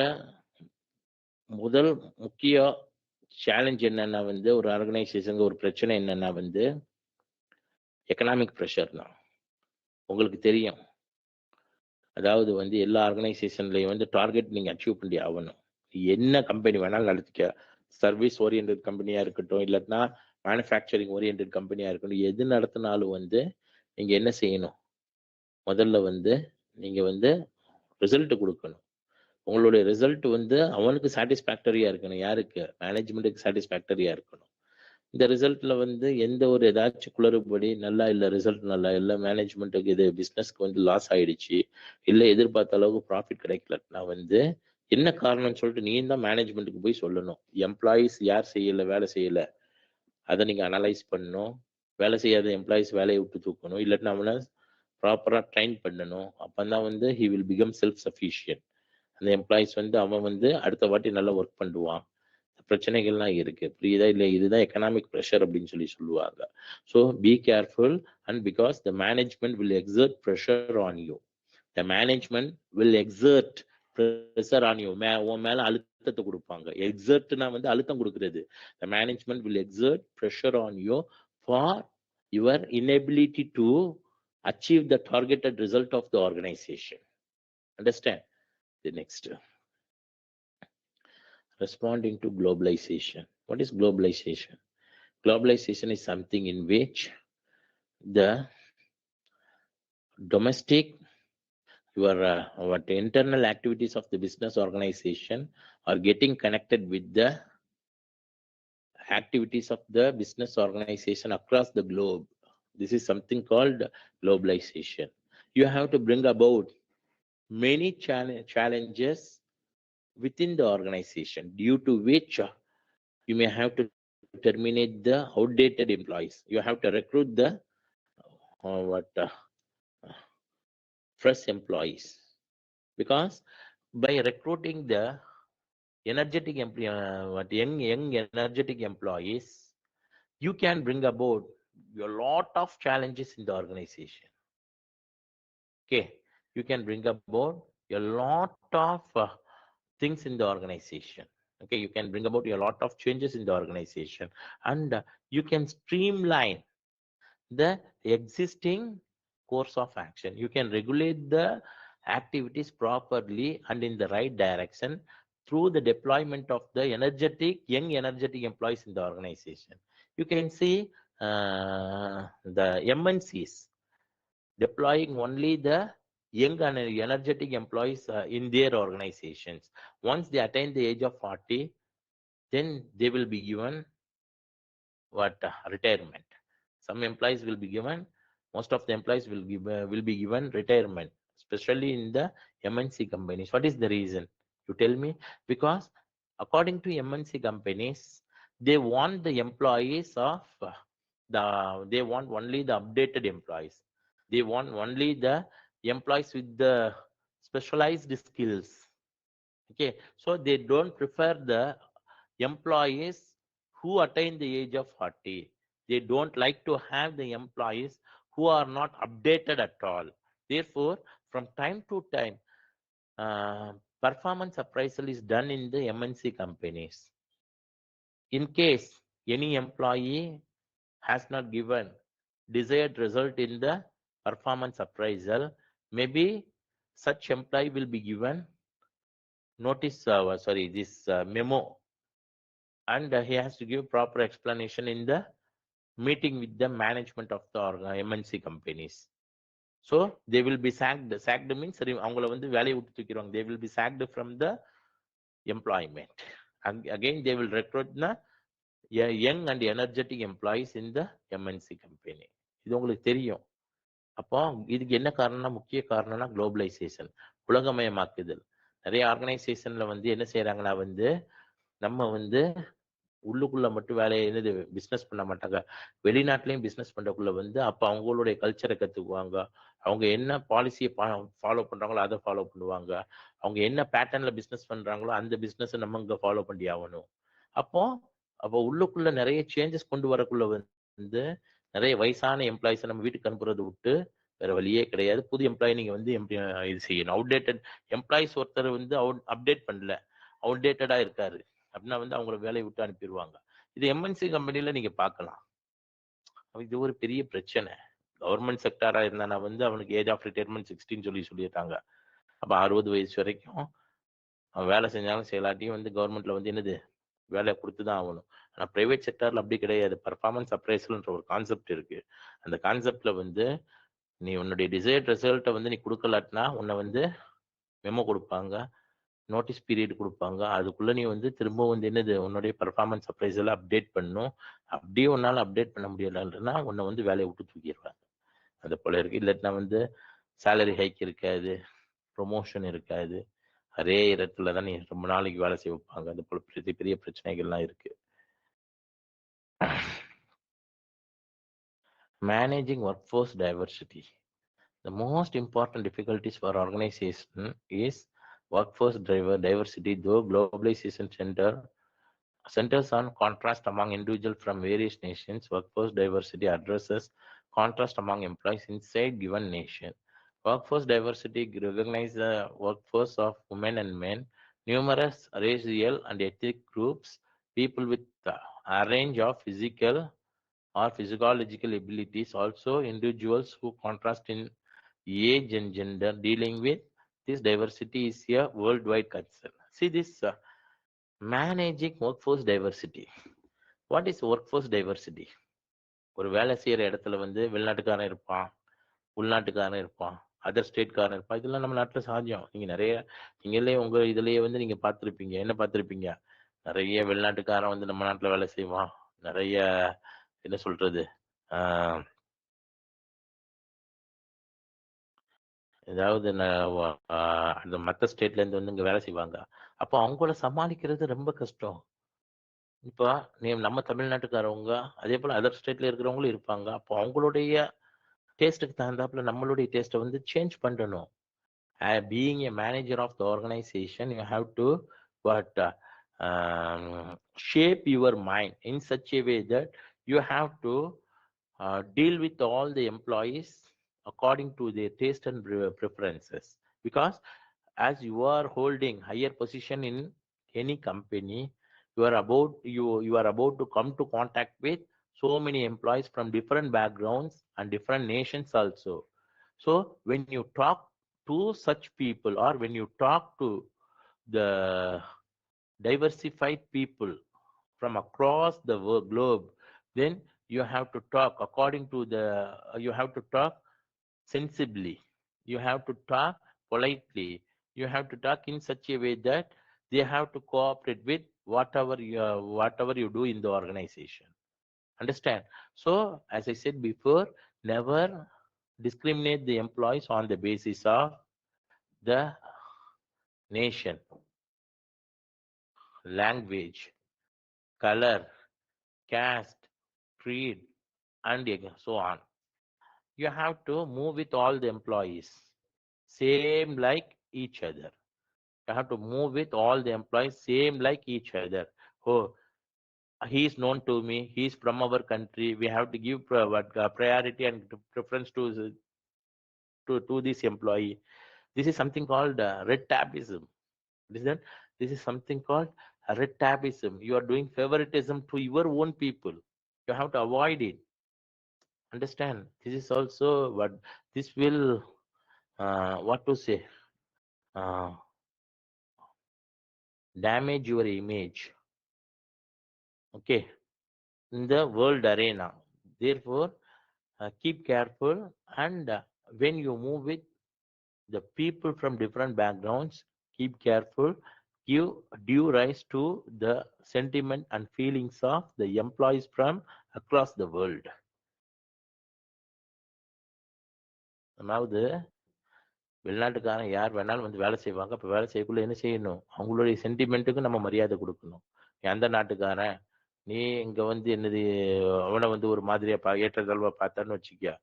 முதல் முக்கிய challenge என்னன்னா வந்து ஒரு ஆர்கனைசேஷனுக்கு ஒரு பிரச்சனை என்னன்னா வந்து எக்கனாமிக் ப்ரெஷர் தான். உங்களுக்கு தெரியும், அதாவது வந்து எல்லா ஆர்கனைசேஷன்லையும் வந்து டார்கெட் நீங்க அச்சீவ் பண்ணி ஆகணும். என்ன கம்பெனி வேணாலும் நடத்திக்க, சர்வீஸ் ஓரியன்ட் கம்பெனியா இருக்கட்டும், இல்லாட்டினா மேனுஃபேக்சரிங் ஓரியன்ட் கம்பெனியா இருக்கட்டும், எது நடத்தினாலும் வந்து நீங்க என்ன செய்யணும், முதல்ல வந்து நீங்க வந்து ரிசல்ட் கொடுக்கணும். உங்களுடைய ரிசல்ட் வந்து அவனுக்கு சாட்டிஸ்ஃபேக்டரியா இருக்கணும். யாருக்கு? மேனேஜ்மெண்ட்டுக்கு சாட்டிஸ்ஃபேக்டரியா இருக்கணும். இந்த ரிசல்ட்ல வந்து எந்த ஒரு ஏதாச்சும் குளறுபடி, நல்லா இல்லை, ரிசல்ட் நல்லா இல்லை, மேனேஜ்மெண்ட்டுக்கு இது பிஸ்னஸ்க்கு வந்து லாஸ் ஆயிடுச்சு, இல்லை எதிர்பார்த்த அளவுக்கு ப்ராஃபிட் கிடைக்கலன்னா வந்து என்ன காரணம்னு சொல்லிட்டு நீ தான் மேனேஜ்மெண்ட்டுக்கு போய் சொல்லணும். எம்ப்ளாயீஸ் யார் செய்யலை, வேலை செய்யலை, அதை நீங்கள் அனலைஸ் பண்ணணும். வேலை செய்யாத எம்ப்ளாயீஸ் வேலையை விட்டு தூக்கணும், இல்லாட்டினா அவனை ப்ராப்பராக ட்ரைன் பண்ணணும். அப்போ தான் வந்து he will become self sufficient. அந்த எம்ப்ளாயீஸ் வந்து அவன் வந்து அடுத்த வாட்டி நல்லா ஒர்க் பண்ணுவான். பிரச்சனைகள்லாம் இருக்கு, புரியுதா? இல்லை, இதுதான் எக்கனாமிக் ப்ரெஷர் அப்படின்னு சொல்லுவாங்க. So be careful. And because the management will exert pressure on you. The management will exert pressure on you. உன் மேல அழுத்தத்தை கொடுப்பாங்க. எக்ஸர்ட்னா வந்து அழுத்தம் கொடுக்கிறது. The management will exert pressure on you for your inability to achieve the targeted result of the organization. Understand? The next, responding to globalization. What is globalization? Globalization is something in which the domestic, your what internal activities of the business organization are getting connected with the activities of the business organization across the globe. This is something called globalization. You have to bring about many challenges within the organization, due to which you may have to terminate the outdated employees. You have to recruit the fresh employees, because by recruiting the energetic young energetic employees, you can bring about a lot of challenges in the organization. Okay, you can bring about a lot of things in the organization. Okay, you can bring about a lot of changes in the organization, and you can streamline the existing course of action. You can regulate the activities properly and in the right direction through the deployment of the young energetic employees in the organization. You can see the MNCs deploying only the young and energetic employees in their organizations. Once they attain the age of 40, then they will be given retirement. Some employees will be given, most of the employees will be given retirement, especially in the MNC companies. What is the reason? You tell me. Because according to MNC companies, They want the employees of they want only the updated employees. They want only the employees with the specialized skills. Okay, so they don't prefer the employees who attain the age of 40. They don't like to have the employees who are not updated at all. Therefore, from time to time, performance appraisal is done in the MNC companies. In case any employee has not given desired result in the performance appraisal, maybe such employee will be given notice, this memo, and he has to give proper explanation in the meeting with the management of the MNC companies. So they will be sacked. Sacked means அவங்கள வந்து வேலையை விட்டு தூக்கிடுவாங்க. They will be sacked from the employment. And again, they will recruit the young and energetic employees in the MNC company. இது உங்களுக்கு தெரியும். அப்போ இதுக்கு என்ன காரணம்னா, முக்கிய காரணம்னா குளோபலைசேஷன், உலகமயமாக்குதல். நிறைய ஆர்கனைசேஷன்ல வந்து என்ன செய்யறாங்கன்னா வந்து நம்ம வந்து உள்ளுக்குள்ள மட்டும் வேலையை என்னது பிசினஸ் பண்ண மாட்டாங்க, வெளிநாட்டிலையும் பிசினஸ் பண்றதுக்குள்ள வந்து அப்ப அவங்களுடைய கல்ச்சரை கத்துக்குவாங்க. அவங்க என்ன பாலிசியை ஃபாலோ பண்றாங்களோ அதை ஃபாலோ பண்ணுவாங்க. அவங்க என்ன பேட்டர்ன்ல பிசினஸ் பண்றாங்களோ அந்த பிசினஸ் நம்ம இங்க ஃபாலோ பண்ணி ஆகணும். அப்போ அப்போ உள்ளுக்குள்ள நிறைய சேஞ்சஸ் கொண்டு வரக்குள்ள வந்து நிறைய வயசான எம்ப்ளாயிஸை நம்ம வீட்டுக்கு அனுப்புறதை விட்டு வேற வழியே கிடையாது. புது எம்ப்ளாயி நீங்க வந்து இது செய்யணும். அவுடேட்டட் எம்ப்ளாயிஸ் ஒருத்தர் வந்து அப்டேட் பண்ணல, அவுடேட்டடா இருக்காரு அப்படின்னா வந்து அவங்கள வேலையை விட்டு அனுப்பிடுவாங்க. இது எம்என்சி கம்பெனில நீங்க பார்க்கலாம். இது ஒரு பெரிய பிரச்சனை. கவர்மெண்ட் செக்டாரா இருந்தானா வந்து அவனுக்கு ஏஜ் ஆஃப் ரிட்டையர்மெண்ட் 16 சொல்லிட்டாங்க. அப்ப 60 வயசு வரைக்கும் அவன் வேலை செஞ்சாலும் செயலாட்டியும் வந்து கவர்மெண்ட்ல வந்து என்னது வேலை கொடுத்துதான் ஆகணும். ஆனா பிரைவேட் செக்டார்ல அப்படி கிடையாது. பர்ஃபார்மன்ஸ் அப்ரைசல்ன்ற ஒரு கான்செப்ட் இருக்கு. அந்த கான்செப்ட்ல வந்து நீ உன்னுடைய டிசைர்ட் ரிசல்ட்டை வந்து நீ கொடுக்கலாட்டினா உன்னை வந்து மெமோ கொடுப்பாங்க, நோட்டீஸ் பீரியட் கொடுப்பாங்க. அதுக்குள்ள நீ வந்து திரும்ப வந்து என்னது உன்னுடைய பர்ஃபார்மன்ஸ் அப்ரைசலை அப்டேட் பண்ணும். அப்படியே உன்னால அப்டேட் பண்ண முடியலன்னா உன்னை வந்து வேலையை விட்டு தூக்கிடுவாங்க. அது போல இருக்கு. இல்லாட்டினா வந்து சேலரி ஹைக் இருக்காது, ப்ரொமோஷன் இருக்காது, அதே இடத்துல தான் நீ ரொம்ப நாளைக்கு வேலை செய்ய வைப்பாங்க. அது போல பெரிய பெரிய பிரச்சனைகள்லாம் இருக்கு. Managing workforce diversity. The most important difficulties for organization is workforce diversity, though globalization centers on contrast among individuals from various nations. Workforce diversity addresses contrast among employees inside given nation. Workforce diversity recognizes the workforce of women and men, numerous racial and ethnic groups, people with a range of physical or physiological abilities, also individuals who contrast in age and gender. Dealing with this diversity is a worldwide concern. See this managing workforce diversity. What is workforce diversity? ஒரு வேலை செய்யற இடத்துல வந்து வெளிநாட்டுக்காரன் இருப்பான், உள்நாட்டுக்காரன் இருப்பான், other ஸ்டேட்காரன் இருப்பான். இதெல்லாம் நம்ம நாட்டுல சாத்தியம். நீங்க நிறைய நீங்களே உங்க இதுலயே வந்து நீங்க பார்த்துருப்பீங்க. என்ன பார்த்துருப்பீங்க? நிறைய வெளிநாட்டுக்காரன் வந்து நம்ம நாட்டுல வேலை செய்வான். நிறைய என்ன சொல்றது, ஏதாவது அந்த மற்ற ஸ்டேட்ல இருந்து வந்து இங்க வேலை செய்வாங்க. அப்போ அவங்கள சமாளிக்கிறது ரொம்ப கஷ்டம். இப்போ நம்ம தமிழ்நாட்டுக்காரவங்க அதே போல அதர் ஸ்டேட்ல இருக்கிறவங்களும் இருப்பாங்க. அப்போ அவங்களுடைய டேஸ்ட்டுக்கு தகுந்தாப்புல நம்மளுடைய டேஸ்ட்டை வந்து சேஞ்ச் பண்ணணும். Being a manager of the organization, you have to what shape your mind in such a way that you have to deal with all the employees according to their taste and preferences. Because as you are holding higher position in any company, you are about to come to contact with so many employees from different backgrounds and different nations also. So when you talk to such people, or when you talk to the diversified people from across the globe, then you have to talk according to the you have to talk sensibly, you have to talk politely, you have to talk in such a way that they have to cooperate with whatever you do in the organization. Understand? So as I said before, never discriminate the employees on the basis of the nation, language, color, caste, creed, and so on. You have to move with all the employees, same like each other. You have to move with all the employees, same like each other. Oh, he is known to me. He is from our country. We have to give priority and preference to this employee. This is something called red tabism. Listen, this is something called red tabism. You are doing favoritism to your own people. You have to avoid it. Understand? This is also what this will, what to say, uh, damage your image. Okay, in the world arena. Therefore, keep careful, and when you move with the people from different backgrounds, keep careful, give due rise to the sentiment and feelings of the employees from across the world. அதாவது வெளிநாட்டுக்காரன் யார் வேணாலும் வந்து வேலை செய்வாங்க. அப்போ வேலை செய்யக்குள்ள என்ன செய்யணும்? அவங்களுடைய சென்டிமெண்ட்டுக்கு நம்ம மரியாதை கொடுக்கணும். எந்த நாட்டுக்காரன் நீ இங்க வந்து என்னது அவனை வந்து ஒரு மாதிரியா ஏற்றத்தாழ்வா பார்த்தான்னு வச்சுக்கியா,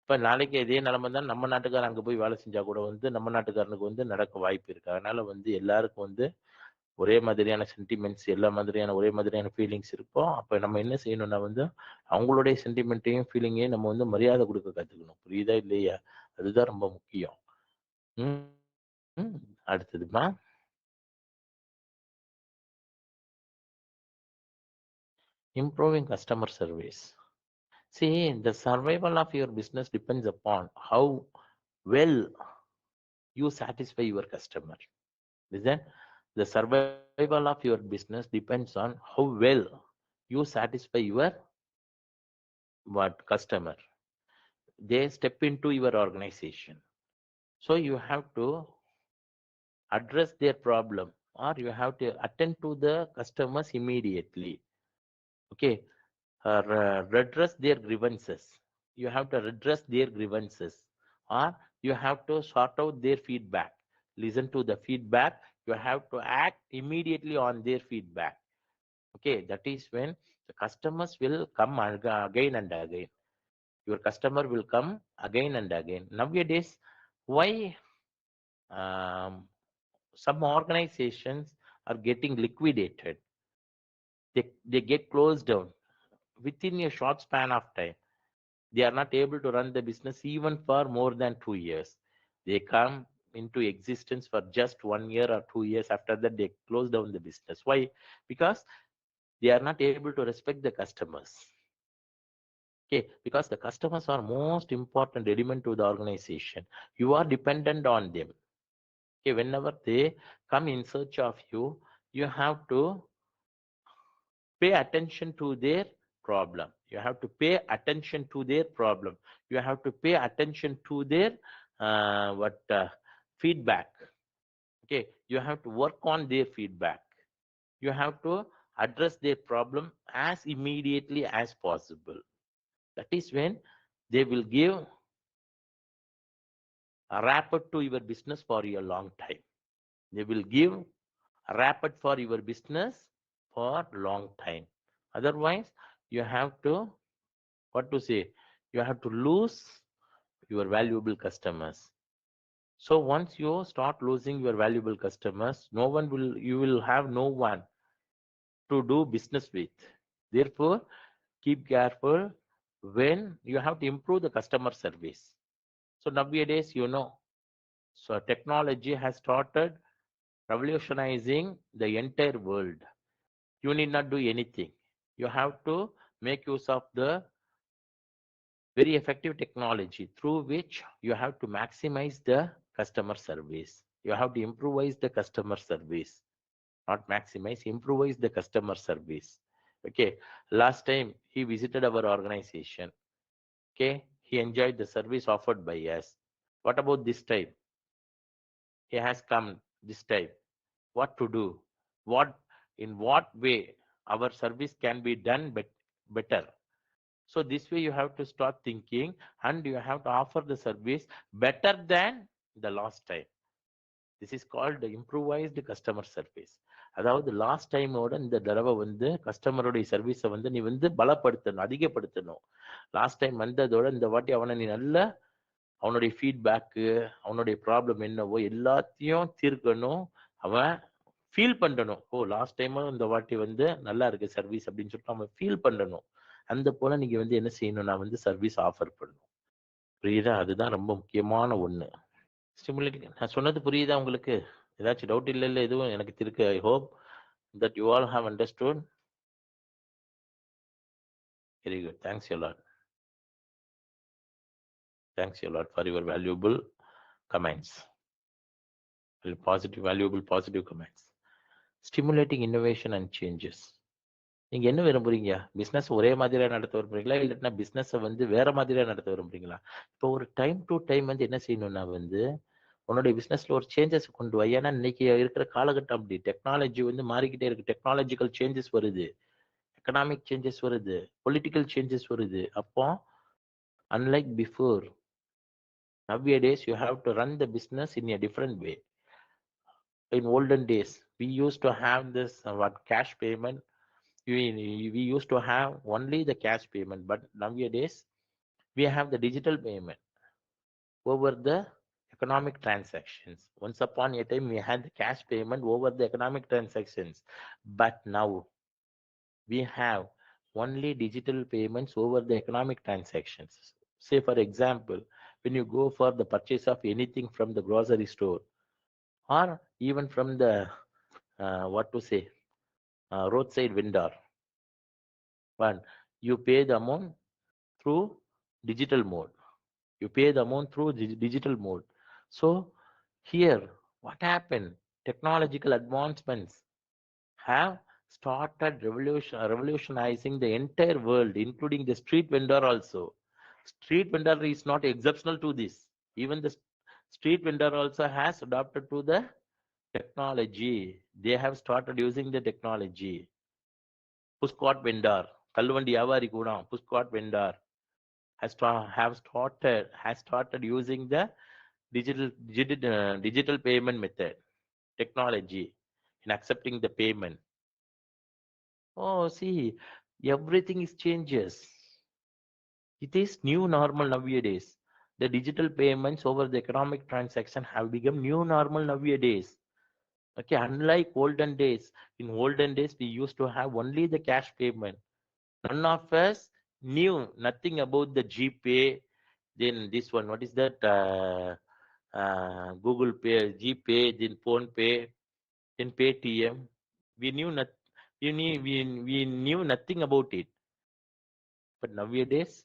இப்ப நாளைக்கு இதே நிலைமை தான் நம்ம நாட்டுக்காரன் அங்க போய் வேலை செஞ்சா கூட வந்து நம்ம நாட்டுக்காரனுக்கு வந்து நடக்க வாய்ப்பு இருக்கு. அதனால வந்து எல்லாருக்கும் வந்து ஒரே மாதிரியான சென்டிமெண்ட்ஸ், எல்லா மாதிரியான ஒரே மாதிரியான ஃபீலிங்ஸ் இருக்கும். அப்ப நம்ம என்ன செய்யணும்னா வந்து அவங்களுடைய சென்டிமெண்ட்டையும் ஃபீலிங்கையும் நம்ம வந்து மரியாதை கொடுக்க கத்துக்கணும். புரியுதா இல்லையா? அதுதான் ரொம்ப முக்கியம். அடுத்ததுமா, improving customer service. See, the survival of your business depends upon how well you satisfy your customer. Listen, the survival of your business depends on how well you satisfy your customer. They step into your organization. So you have to address their problem, or you have to attend to the customers immediately. Okay, redress their grievances. You have to redress their grievances, or you have to sort out their feedback. Listen to the feedback. You have to act immediately on their feedback. Okay, that is when the customers will come again and again. Your customer will come again and again. Nowadays, why some organizations are getting liquidated? They get closed down within a short span of time. They are not able to run the business even for more than 2 years. They come into existence for just 1 year or 2 years. After that, they close down the business. Why? Because they are not able to respect the customers. Okay, because the customers are most important element to the organization. You are dependent on them. Okay, whenever they come in search of you, you have to pay attention to their problem. You have to pay attention to their problem. You have to pay attention to their feedback. Okay, you have to work on their feedback. You have to address their problem as immediately as possible. That is when they will give a rapport to your business for a long time. They will give a rapport for your business for long time. Otherwise, you have to, what to say, you have to lose your valuable customers. So once you start losing your valuable customers, you will have no one to do business with. Therefore, keep careful when you have to improve the customer service. So nowadays, so technology has started revolutionizing the entire world. You need not do anything. You have to make use of the very effective technology through which you have to maximize the customer service. You have to improvise the customer service, not maximize, improvise the customer service. Okay, last time he visited our organization. Okay, he enjoyed the service offered by us. What about this time? He has come this time. What to do? In what way our service can be done better? So this way you have to start thinking, and you have to offer the service better than the last time. This is called the improvised customer service. அதாவது last டைமோட இந்த தடவை வந்து கஸ்டமருடைய சர்வீஸை வந்து நீ வந்து பலப்படுத்தணும், அதிகப்படுத்தணும். Last time வந்ததோட இந்த வாட்டி அவனை நீ நல்ல அவனுடைய ஃபீட்பேக்கு, அவனுடைய ப்ராப்ளம் என்னவோ எல்லாத்தையும் தீர்க்கணும். அவன் ஃபீல் பண்ணணும். ஓ, லாஸ்ட் டைமும் இந்த வாட்டி வந்து நல்லா இருக்கு சர்வீஸ் அப்படின்னு சொல்லிட்டு அவன் ஃபீல் பண்ணணும். அந்த போல நீங்க வந்து என்ன செய்யணும்னா வந்து சர்வீஸ் ஆஃபர் பண்ணணும். புரியுதா? அதுதான் ரொம்ப முக்கியமான ஒண்ணு. ஸ்டிமுலேட்டிங் நான் சொன்னது புரியுதா உங்களுக்கு? ஏதாச்சும் டவுட் இல்ல எதுவும் எனக்கு இருக்கு. I hope that you all have understood. Very good. Thanks a lot. Thanks a lot for your valuable comments. Valuable positive comments. Stimulating innovation and changes. நீங்க என்ன விரும்புறீங்க? பிசினஸ் ஒரே மாதிரியா நடத்த விரும்புறீங்களா? இல்லைன்னா பிசினஸை வந்து வேற மாதிரியா நடத்த விரும்புறீங்களா? இப்போ ஒரு டைம் டு டைம் வந்து என்ன செய்யணும்னா வந்து உன்னுடைய பிசினஸ்ல ஒரு சேஞ்சஸ் கொண்டு வா. ஏன்னா இன்னைக்கு இருக்கிற காலகட்டம் அப்படி டெக்னாலஜி வந்து மாறிக்கிட்டே இருக்கு. டெக்னாலஜிக்கல் சேஞ்சஸ் வருது, எக்கனாமிக் சேஞ்சஸ் வருது, பொலிட்டிக்கல் சேஞ்சஸ் வருது. அப்போ unlike before, nowadays you have to run the business in a different way. In olden days we used to have this what cash payment. We used to have only the cash payment, but nowadays we have the digital payment over the economic transactions. Once upon a time we had the cash payment over the economic transactions, but now we have only digital payments over the economic transactions. Say for example, when you go for the purchase of anything from the grocery store or even from the what to say roadside vendor, one, you pay the amount through digital mode. You pay the amount through digital mode. So here what happened, technological advancements have started revolutionizing the entire world, including the street vendor also. Street vendor is not exceptional to this. Even the street vendor also has adapted to the technology. They have started using the technology. Pushcart vendor, Kalvandi Avari Kuna, Pushcart vendor has started using the digital payment method technology in accepting the payment. Oh, see, everything is changes. It is new normal nowadays. The digital payments over the economic transaction have become new normal nowadays. Okay, unlike olden days. In olden days, we used to have only the cash payment. None of us knew nothing about the GPay. Then this one, what is that? Google Pay, GPay, then Phone Pay, then Paytm. We knew not, we knew nothing about it. But nowadays,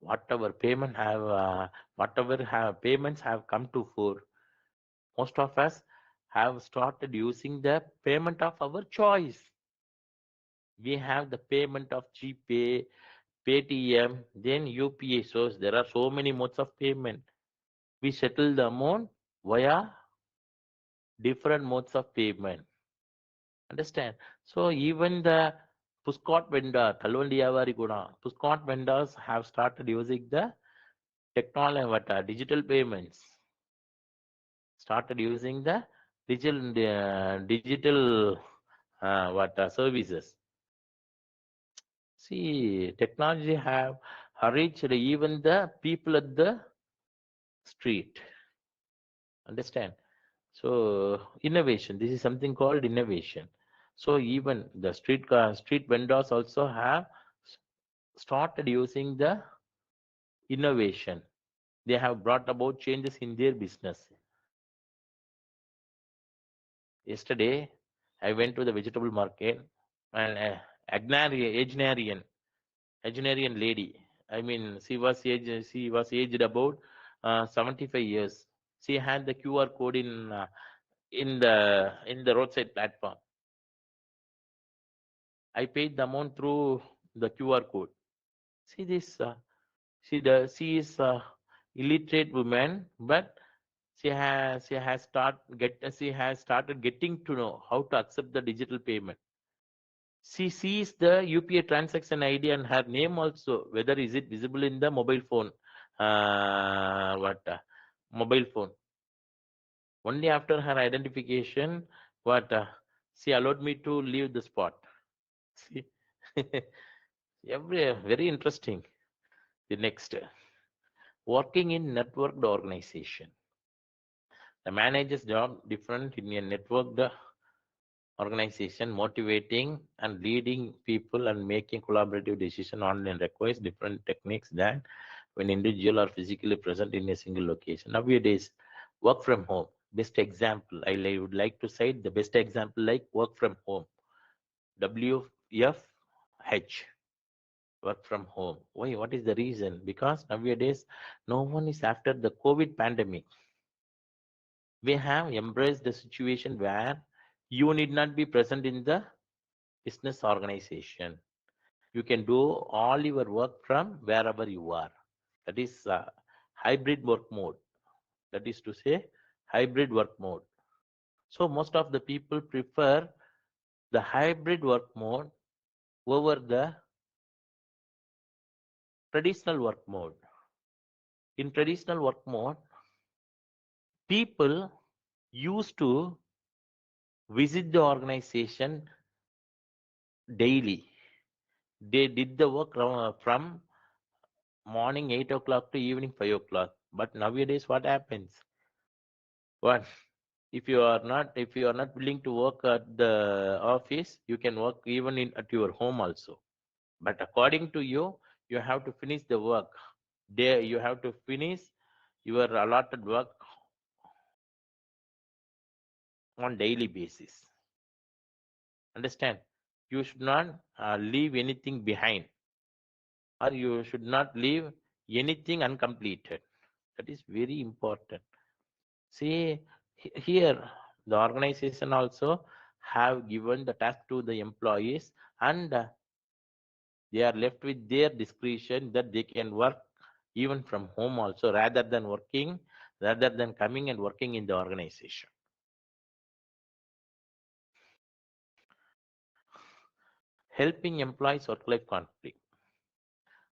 whatever payments have come to fore, most of us have started using the payment of our choice. We have the payment of GPay, Paytm, then UPA. So there are so many modes of payment. We settle the amount via different modes of payment. Understand? So even the Pushcart vendor, Talvandiyavari Guna, Pushcart vendors have started using the technology, digital payments. Started using the digital services. See, technology have reached even the people at the street. Understand? So innovation. This is something called innovation. So even the street vendors also have started using the innovation. They have brought about changes in their business. Yesterday, I went to the vegetable market and Agenarian lady. I mean, she was aged about 75 years. She had the QR code in the roadside platform. I paid the amount through the QR code. See this. She is illiterate woman, but she has started getting to know how to accept the digital payment. She sees the UPA transaction ID and her name also, whether is it visible in the mobile phone. Mobile phone. Only after her identification, what she allowed me to leave the spot. See, very interesting. The next, working in networked organization. The manager's job different in a networked organization, motivating and leading people and making collaborative decision online requires different techniques than when individual are physically present in a single location. Nowadays, work from home. Best example, would like to cite the best example like work from home. WFH, work from home. Why? What is the reason? Because nowadays, no one is after the COVID pandemic. We have embraced the situation where you need not be present in the business organization. You can do all your work from wherever you are. That is hybrid work mode. That is to say, hybrid work mode. So most of the people prefer the hybrid work mode over the traditional work mode. In traditional work mode, people used to visit the organization daily. They did the work from morning 8 o'clock to evening 5 o'clock. But nowadays, what happens? What? If you are not willing to work at the office, you can work even in at your home also. But according to you, you have to finish the work. There you have to finish your allotted work on daily basis. Understand? You should not leave anything behind, or you should not leave anything uncompleted. That is very important. See, here the organization also have given the task to the employees, and they are left with their discretion that they can work even from home also, rather than coming and working in the organization. Helping employees work-life conflict.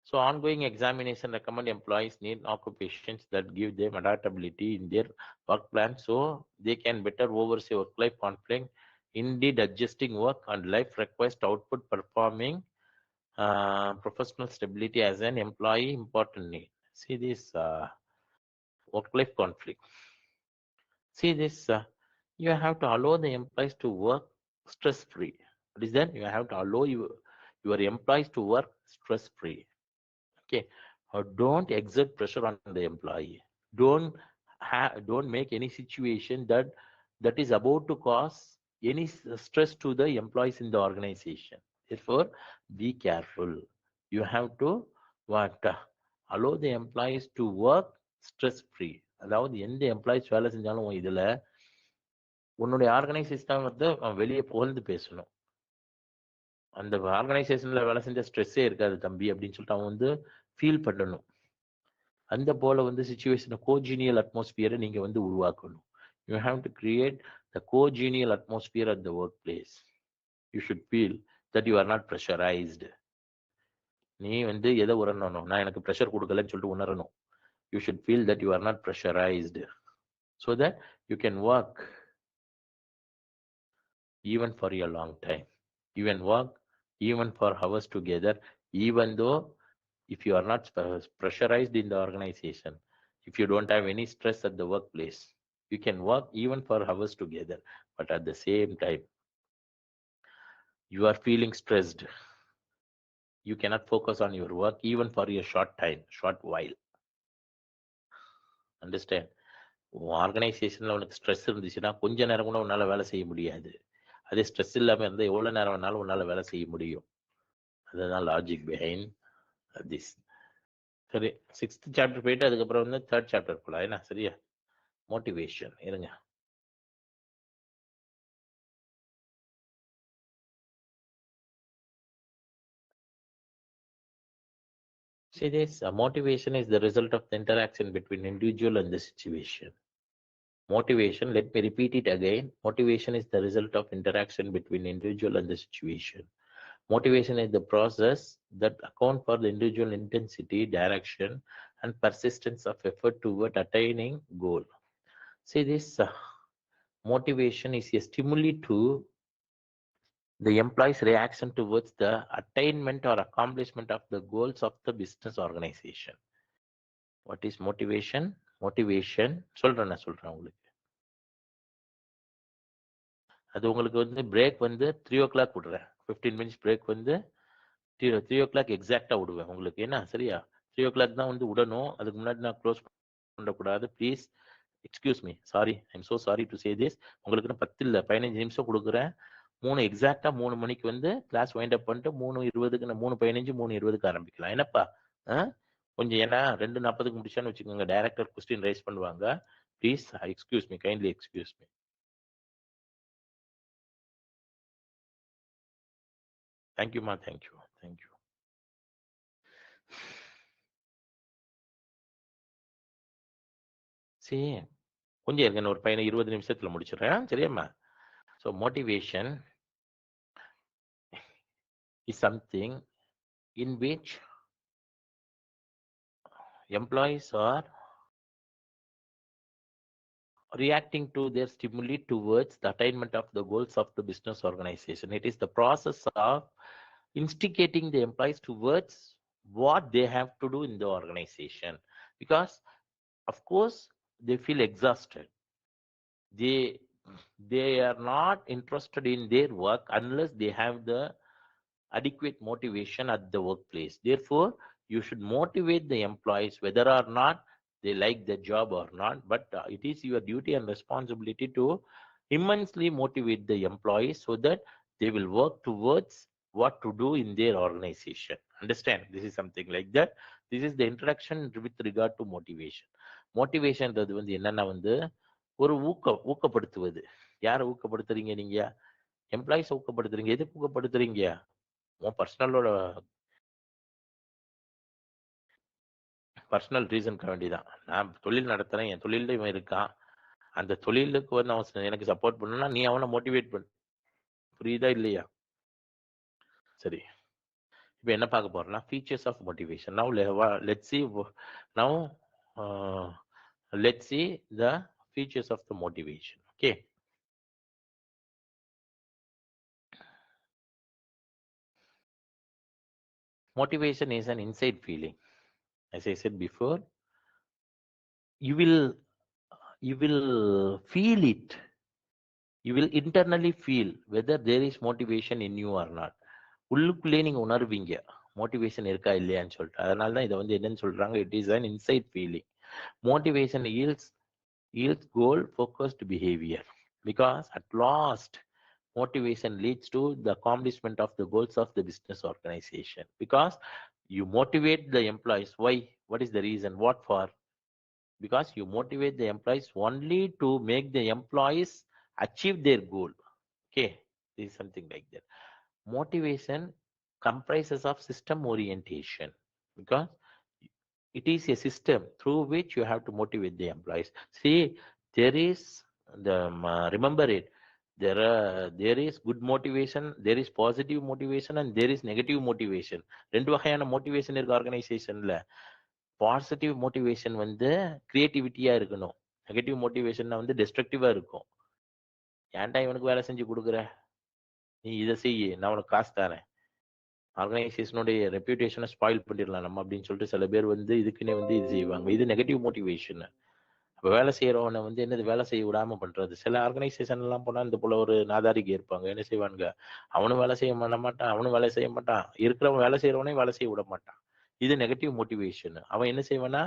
So ongoing examination recommend employees need occupations that give them adaptability in their work plan so they can better oversee work-life conflict. Indeed, adjusting work and life request output performing professional stability as an employee important need. See this work-life conflict. See this, you have to allow the employees to work stress-free. What is that? You have to allow your employees to work stress-free. Okay, don't exert pressure on the employee. Don't make any situation that is about to cause any stress to the employees in the organization. Therefore, be careful. You have to what allow the employees to work stress free. அதாவது எந்த employees வேலை செஞ்சாலும் இதுல உன்னுடைய organisation வந்து வெளியே புகழ்ந்து பேசணும். அந்த ஆர்கனைசேஷன்ல வேலை செஞ்ச ஸ்ட்ரெஸ்ஸே இருக்காது தம்பி அப்படின்னு சொல்லிட்டு அவன் வந்து ஃபீல் பண்ணணும். அந்த போல வந்து சிச்சுவேஷன் கோஜீனியல் அட்மாஸ்பியரை நீங்க வந்து உருவாக்கணும். You have to create the congenial atmosphere at the work place. You should feel that you are not pressurised. நீ வந்து எதை உணரணும்? நான் எனக்கு ப்ரெஷர் கொடுக்கலன்னு சொல்லிட்டு உணரணும். You should feel that you are not pressurised so that you can work even for a long time. You can work even for hours together, even though if you are not pressurized in the organization, if you don't have any stress at the workplace, you can work even for hours together. But at the same time, you are feeling stressed. You cannot focus on your work even for a short while. Understand? ஆர்கனைசேஷன்ல உனக்கு stress இருந்துச்சுன்னா கொஞ்ச நேரம் கூட உன்னால வேலை செய்ய முடியாது. அதே ஸ்ட்ரெஸ் இல்லாம இருந்தால் எவ்வளவு நேரம் வேணாலும் உன்னால வேலை செய்ய முடியும். அதுதான் லாஜிக் பிஹைண்ட் திஸ். சரி, 6th சாப்டர் போயிட்டு அதுக்கப்புறம் வந்து 3rd சாப்டர் போலாம். என்ன சரியா? மோட்டிவேஷன் இருங்க. See this, motivation is the result of the interaction between individual and the situation. Motivation, let me repeat it again. Motivation is the result of interaction between individual and the situation. Motivation is the process that account for the individual intensity, direction, and persistence of effort toward attaining goal. See this, Motivation is a stimuli to the employee's reaction towards the attainment or accomplishment of the goals of the business organization. What is motivation? Motivation சொல்றேன் உங்களுக்கு. அது உங்களுக்கு வந்து break வந்து 3 o'clock விடுறேன். 15 minutes break வந்து 3 o'clock எக்ஸாக்டா விடுவேன் உங்களுக்கு. என்ன சரியா? 3 o'clock தான் வந்து விடணும். அதுக்கு முன்னாடி நான் க்ளோஸ் பண்ணக்கூடாது. Please excuse me. Sorry, I'm so sorry to say this. உங்களுக்கு 10 இல்ல 15 நிமிஷம் கொடுக்குறேன். 3 எக்ஸாக்டா 3 மணிக்கு வந்து கிளாஸ் வைண்ட் அப் பண்ணிட்டு 3:20க்கு 3:15 3:20க்கு ஆரம்பிக்கலாம். என்னப்பா கொஞ்சம் ஏன்னா 2:40க்கு முடிச்சான்னு வச்சுக்கோங்க, டைரக்டர் கொஸ்டின் ரைஸ் பண்ணுவாங்க. Please excuse me, kindly excuse me. தேங்க்யூமா, தேங்க்யூ, தேங்க்யூ. சரி, கொஞ்சம் இருங்க, ஒரு 20 நிமிஷத்துல முடிச்சிடுறேன். சரியாம்மா? So motivation is something in which employees are reacting to their stimuli towards the attainment of the goals of the business organization. It is the process of instigating the employees towards what they have to do in the organization, because of course they feel exhausted. They are not interested in their work unless they have the adequate motivation at the workplace. Therefore, you should motivate the employees whether or not they like the job or not, but it is your duty and responsibility to immensely motivate the employees so that they will work towards what to do in their organization. Understand? This is something like that. This is the introduction with regard to motivation. Motivation வந்து என்னன்னா வந்து ஒரு ஊக்கப்படுத்துவது. யாரை ஊக்கப்படுத்துறீங்க? நீங்க employees ஊக்கப்படுத்துறீங்க. எதுக்கு ஊக்கப்படுத்துறீங்க? உன் personal ரீசனுக்கு வேண்டிதான். நான் தொழில் நடத்துறேன், என் தொழில இவன் இருக்கான், அந்த தொழிலுக்கு வந்து அவன் எனக்கு சப்போர்ட் பண்ணணும்னா நீ அவனை மோட்டிவேட் பண்ணு. புரியுதா இல்லையா? சரி, இப்போ என்ன பார்க்க போறோம்னா features of motivation. Now let's see now uh, let's see the features of the motivation. Okay, motivation is an inside feeling. As I said before, you will feel it. You will internally feel whether there is motivation in you or not. உள்ளுக்குள்ளே நீங்க உணர்வீங்க motivation இருக்கா இல்லையான்னு சொல்லிட்டு. அதனால தான் இதை வந்து என்னன்னு சொல்றாங்க, it is an inside feeling. Motivation yields goal focused behavior, because at last motivation leads to the accomplishment of the goals of the business organization, because you motivate the employees. Why? What is the reason? What for? Because you motivate the employees only to make the employees achieve their goal. Okay, this is something like that. Motivation comprises of system orientation, because it is a system through which you have to motivate the employees. See, there is remember it, there is good motivation, there is positive motivation, and there is negative motivation. ரெண்டு வகையான motivation இருக்கு ஆர்கனைசேஷன்ல. Positive motivation வந்து கிரியேட்டிவிட்டியா இருக்கணும், negative motivation வந்து டிஸ்ட்ரக்டிவா இருக்கும். ஏன்டா இவனுக்கு வேலை செஞ்சு கொடுக்குற, நீ இதை செய்ய, நான் உனக்கு காசு தரேன், ஆர்கனைசேஷனுடைய ரெப்யூட்டேஷனை ஸ்பாயில் பண்ணிடலாம் நம்ம அப்படின்னு சொல்லிட்டு சில பேர் வந்து இதுக்குன்னே வந்து இது செய்வாங்க. இது நெகட்டிவ் மோட்டிவேஷன். அப்போ வேலை செய்யறவனை வந்து என்னது வேலை செய்ய விடாம பண்றது. சில ஆர்கனைசேஷன் எல்லாம் போனா இந்த போல ஒரு நாதாரிக்கு இருப்பாங்க. என்ன செய்வானுங்க, அவனும் வேலை செய்ய மாட்டான், அவனும் வேலை செய்ய மாட்டான், இருக்கிறவன் வேலை செய்யறவனே வேலை செய்ய விட மாட்டான். இது நெகட்டிவ் மோட்டிவேஷன். அவன் என்ன செய்வானா,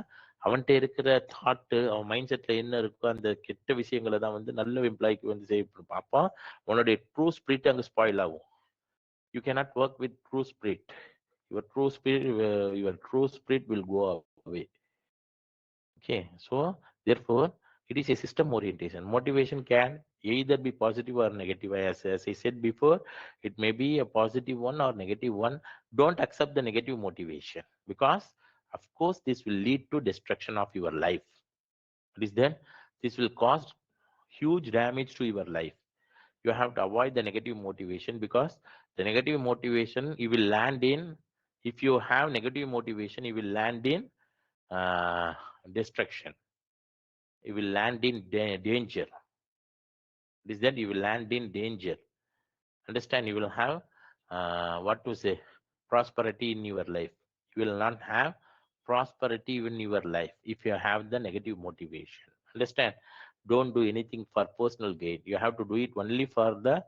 அவன்கிட்ட இருக்கிற தாட்டு, அவன் மைண்ட் செட்ல என்ன இருக்கோ அந்த கெட்ட விஷயங்களை தான் வந்து நல்ல எம்ப்ளாய்க்கு வந்து செய்ய பார்ப்பான். உன்னுடைய ட்ரூ ஸ்பிரிட் அங்கே ஸ்பாயில் ஆகும். You cannot work with true spirit. Your true spirit will go away. Okay, so therefore it is a system orientation. Motivation can either be positive or negative. As I said before, it may be a positive one or negative one. Don't accept the negative motivation, because of course this will lead to destruction of your life. It is then this will cause huge damage to your life. You have to avoid the negative motivation, because the negative motivation you will land in, if you have negative motivation, you will land in destruction. You will land in danger. It is that you will land in danger. Understand? You will have what to say, prosperity in your life. You will not have prosperity in your life if you have the negative motivation. Understand? Don't do anything for personal gain. You have to do it only for the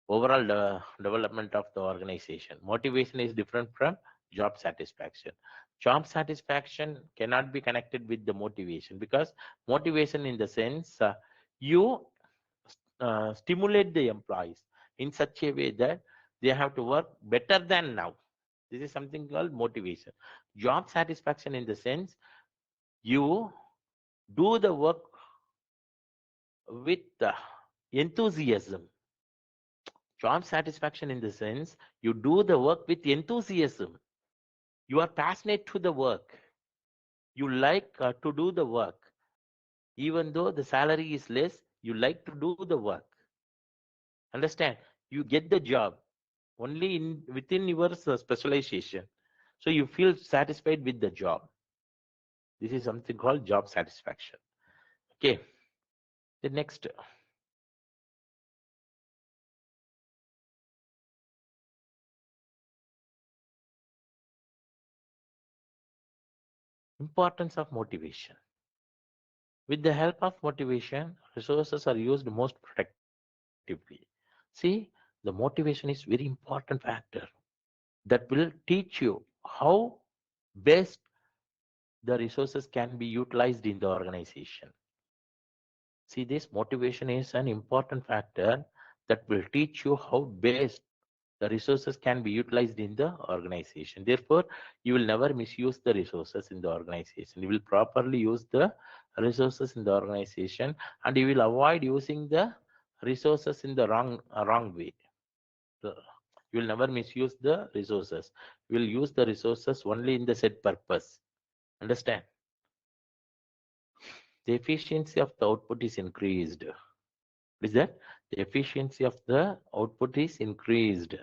overall development of the organization. Motivation is different from job satisfaction. Job satisfaction cannot be connected with the motivation, because motivation in the sense you stimulate the employees in such a way that they have to work better than now. This is something called motivation. Job satisfaction in the sense you do the work with enthusiasm. Job satisfaction in the sense you do the work with enthusiasm. You are passionate to the work. You like to do the work. Even though the salary is less, you like to do the work. Understand? You get the job only in within your specialization. So you feel satisfied with the job. This is something called job satisfaction. Okay. The next, importance of motivation. With the help of motivation, resources are used most productively. See, the motivation is very important factor that will teach you how best the resources can be utilized in the organization. See, this motivation is an important factor that will teach you how best the resources can be utilized in the organization. Therefore, you will never misuse the resources in the organization. You will properly use the resources in the organization, and you will avoid using the resources in the wrong way. You will never misuse the resources. You will use the resources only in the set purpose. Understand? The efficiency of the output is increased. Is that the efficiency of the output is increased?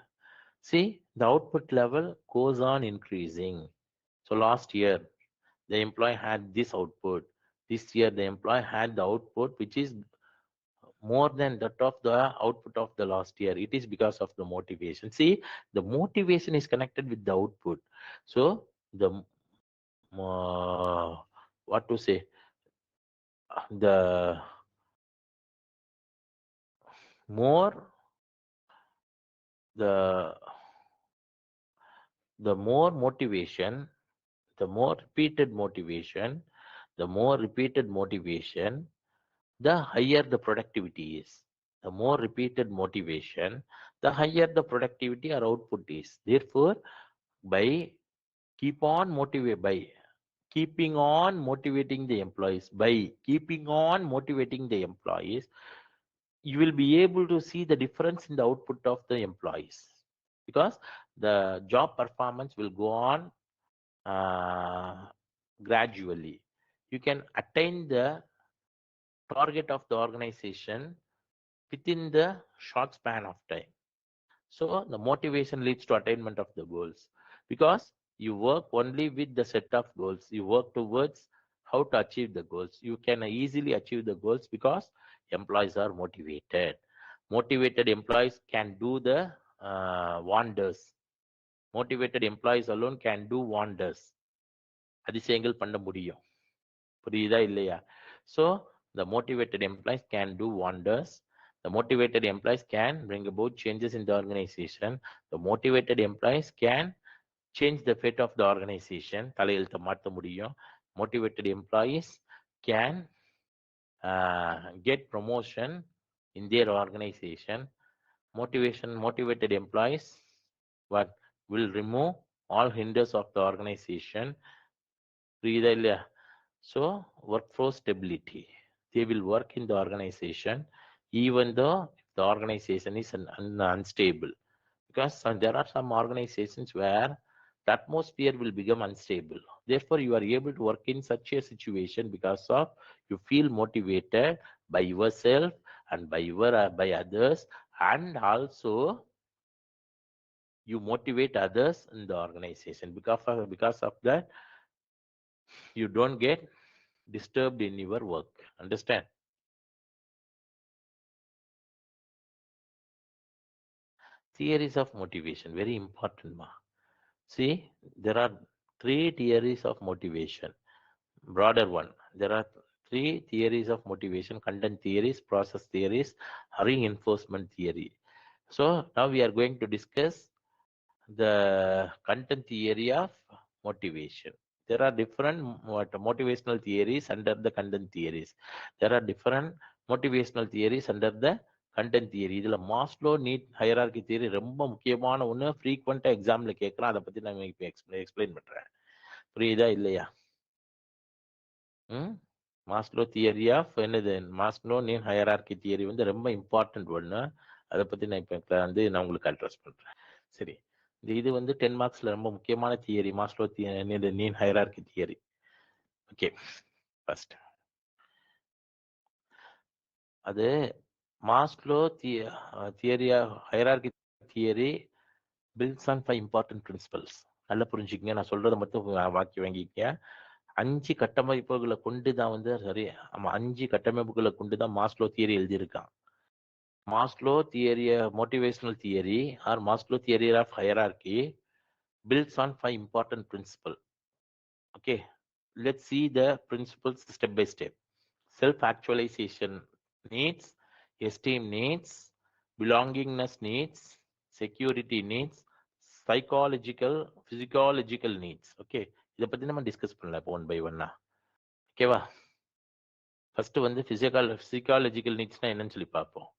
See, the output level goes on increasing. So last year, the employee had this output. This year, the employee had the output which is more than that of the output of the last year. It is because of the motivation. See, the motivation is connected with the output. So the what to say, the more the the more motivation, the more repeated motivation, the more repeated motivation, the higher the productivity is. The more repeated motivation, the higher the productivity or output is. Therefore, by by keeping on motivating the employees, by keeping on motivating the employees, you will be able to see the difference in the output of the employees, because the job performance will go on uh, gradually. You can attain the target of the organization within the short span of time. So the motivation leads to attainment of the goals, because you work only with the set of goals. You work towards how to achieve the goals. You can easily achieve the goals because employees are motivated. Motivated employees can do the wonders. Motivated employees alone can do wonders. அதிசயங்கள் பண்ண முடியும். புரியுதா இல்லையா? So the motivated employees can do wonders. The motivated employees can bring about changes in the organization. The motivated employees can change the fate of the organization. தலையெழுத்தை மாற்ற முடியும். Motivated employees can get promotion in their organization. Motivated employees what will remove all hinders of the organization. புரியுதா இல்லையா? So workforce stability. They will work in the organization even though the organization is unstable. Because there are some organizations where the atmosphere will become unstable. Therefore, you are able to work in such a situation because of you feel motivated by yourself and by others, and also you motivate others in the organization. Because of that, you don't get disturbed in your work. Understand? Theories of motivation, very important, ma. See, there are three theories of motivation. Broader one. There are three theories of motivation: content theories, process theories, reinforcement theory. So now we are going to discuss the content theory of motivation. There are different motivational theories under the content theories. There are different motivational theories under the content theory. இதுல Maslow need hierarchy theory ரொம்ப முக்கியமான ஒன்று. ஃப்ரீக்வெண்டா எக்ஸாம்ல கேட்கறேன். அதை பத்தி நான் இப்போ எக்ஸ்பிளைன் பண்றேன். புரியுதா இல்லையா? ம் மாஸ்லோ தியரி ஆஃப் என்னது, மாஸ்லோ நீட் ஹையரார்கி தியரி வந்து ரொம்ப இம்பார்ட்டன்ட் ஒன்று. அதை பத்தி நான் இப்போ வந்து நான் உங்களுக்கு அட்ரஸ் பண்றேன். சரி, இது வந்து 10 மார்க்ஸ்ல ரொம்ப முக்கியமான theory, Maslow need hierarchy theory. Okay, first அது Maslow theory hierarchy theory builds on 5 important principles. நல்லா புரிஞ்சுக்கங்க, நான் சொல்றதை மட்டும் வாக்கி வாங்கிக்க. 5 கட்டமைப்புகளை கொண்டு தான் வந்து, சரி ஆமா, 5 கட்டமைப்புகளை கொண்டு தான் மாஸ்லோ தியரி எழுதியிருக்கான். மாஸ்லோ தியரி motivational theory or Maslow theory of hierarchy builds on 5 important principles. Okay, let's see the principles step by step. Self-actualization needs, esteem needs, belongingness needs, security needs, psychological, physiological needs. Okay, இதை பத்தி நம்ம discuss பண்ணலாம் இப்போ one by ஒன்னா. ஓகேவா? First வந்து physiological needsனா என்னன்னு சொல்லி பார்ப்போம்.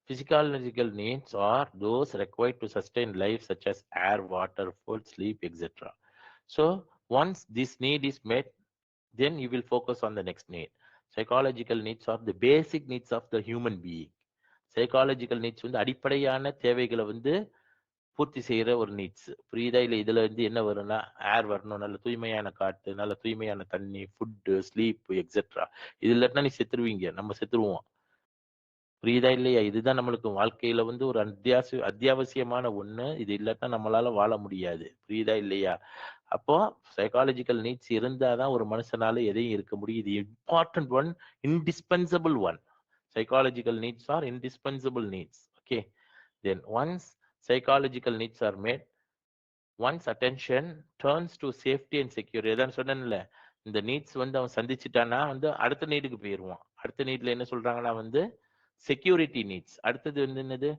Physiological needs are those required to sustain life, such as air, water, food, sleep, etc. So once this need is met, then you will focus on the next need. Psychological needs are the basic needs of the human being. Psychological needs வந்து அடிப்படையான தேவைகளை வந்து பூர்த்தி செய்யற ஒரு needs. புரியுதா இல்லை? இதுல வந்து என்ன வரும்னா, ஏர் வரணும், நல்ல தூய்மையான காற்று, நல்ல தூய்மையான தண்ணி, ஃபுட்டு, ஸ்லீப், எக்ஸெட்ரா. இது இல்லாட்டினா நீ செத்துருவீங்க, நம்ம செத்துருவோம். புரியுதா இல்லையா? இதுதான் நம்மளுக்கு வாழ்க்கையில வந்து ஒரு அத்தியாவசியமான ஒண்ணு. இது இல்லாட்டா நம்மளால வாழ முடியாது. புரியுதா இல்லையா? அப்போ சைக்காலஜிக்கல் நீட்ஸ் இருந்தாதான் ஒரு மனுஷனால எதையும் இருக்க முடியும். இது important one, indispensable one. Psychological needs are indispensable needs. Okay, then once psychological needs are met, one's attention turns to safety and security. அதான் சொன்னேன்ல, இந்த நீட்ஸ் வந்து அவன் சந்திச்சுட்டானா வந்து அடுத்த நீடுக்கு போயிடுவான். அடுத்த நீட்ல என்ன சொல்றாங்கன்னா வந்து செக்யூரிட்டி நீட்ஸ். அடுத்தது வந்து என்னது,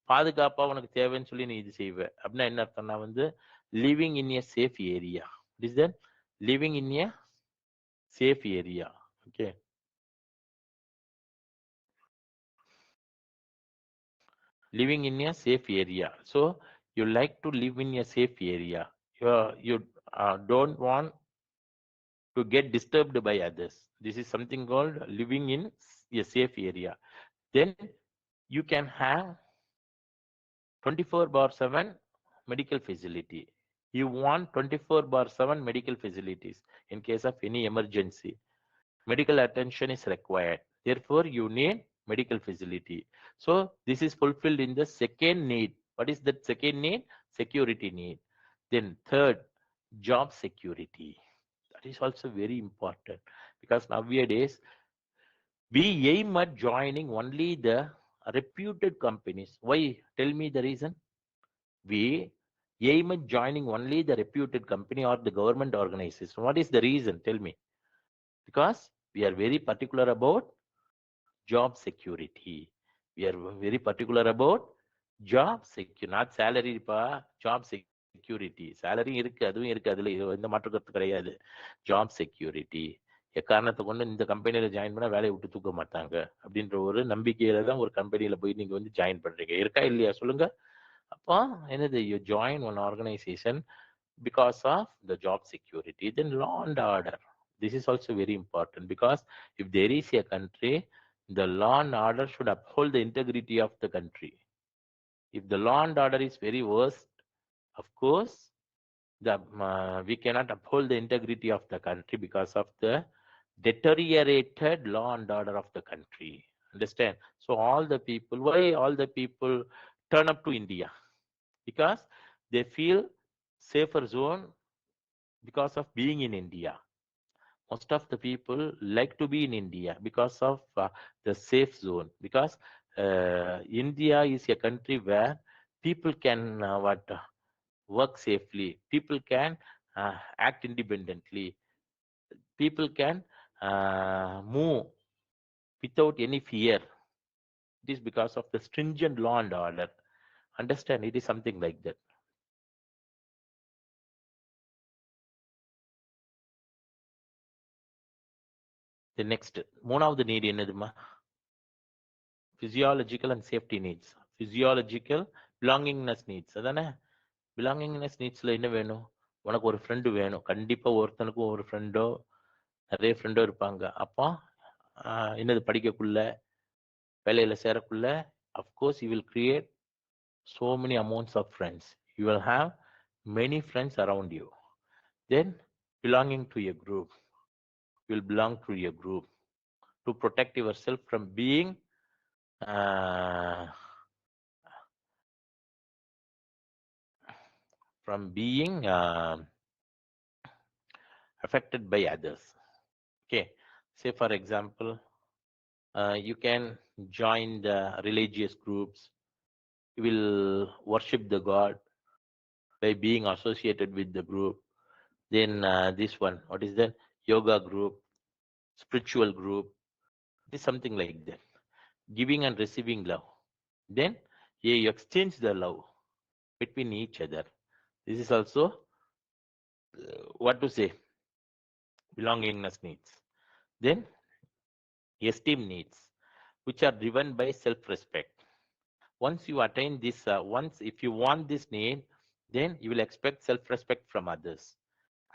பாதுகாப்பா உனக்கு தேவைன்னு சொல்லி நீ இது செய்வ. அப்படின்னா என்ன அர்த்தம்னா வந்து living in A safe area. Is that living in A safe area. Okay, living in a safe area. So you like to live in a safe area. You don't want to get disturbed by others. This is something called living in a safe area. Then you can have 24/7 medical facility. You want 24/7 medical facilities in case of any emergency. Medical attention is required. Therefore, you need medical facility. So this is fulfilled in the second need. What is that second need? Security need. Then third, job security. That is also very important, because nowadays we aim at joining only the reputed companies. Why? Tell me the reason. We aim at joining only the reputed company or the government organization. What is the reason? Tell me. Because we are very particular about job security. We are very particular about job security, not salary, job security. Salary இருக்கு, அதுவும் இருக்கு, அதுல எந்த மாற்று கருத்து கிடையாது. Job security. எக்காரணத்தை கொண்டு இந்த கம்பெனியில ஜாயின் பண்ணா வேலையை விட்டு தூக்க மாட்டாங்க அப்படின்ற ஒரு நம்பிக்கையில தான் ஒரு கம்பெனியில போய் நீங்க வந்து ஜாயின் பண்றீங்க. இருக்கா இல்லையா சொல்லுங்க? அப்போ என்னது, you join one organisation because of the job security. Then law and order. This is also very important, because if there is a country, the law and order should uphold the integrity of the country. If the law and order is very worst, of course, we cannot uphold the integrity of the country because of the deteriorated law and order of the country. Understand? So all the people, why all the people turn up to India? Because they feel safer zone because of being in India. Most of the people like to be in India because of the safe zone. Because India is a country where People can work safely. People can act independently. People can move without any fear. It is because of the stringent law and order. Understand? It is something like that. The next, மூணாவது need என்னதுமா? Physiological and safety needs. Physiological belongingness needs. அதானே? Belongingness needsல என்ன வேணும்? உனக்கு ஒரு friend வேணும். கண்டிப்பா ஒருத்தனுக்கும் ஒரு ஃப்ரெண்டோ நிறைய ஃப்ரெண்டோ இருப்பாங்க. அப்போ என்னது படிக்கக்குள்ள வேலையில சேரக்குள்ள of course you will create so many amounts of friends. You will have many friends around you. Then belonging to a group. You will belong to a group to protect yourself from being uh, affected by others. Okay, say for example, you can join the religious groups. You will worship the God by being associated with the group. Then this one, what is that? Yoga group, spiritual group. It is something like that. Giving and receiving love. Then you exchange the love between each other. This is also what to say, belongingness needs. Then esteem needs, which are driven by self-respect. Once you attain this, if you want this need, then you will expect self-respect from others,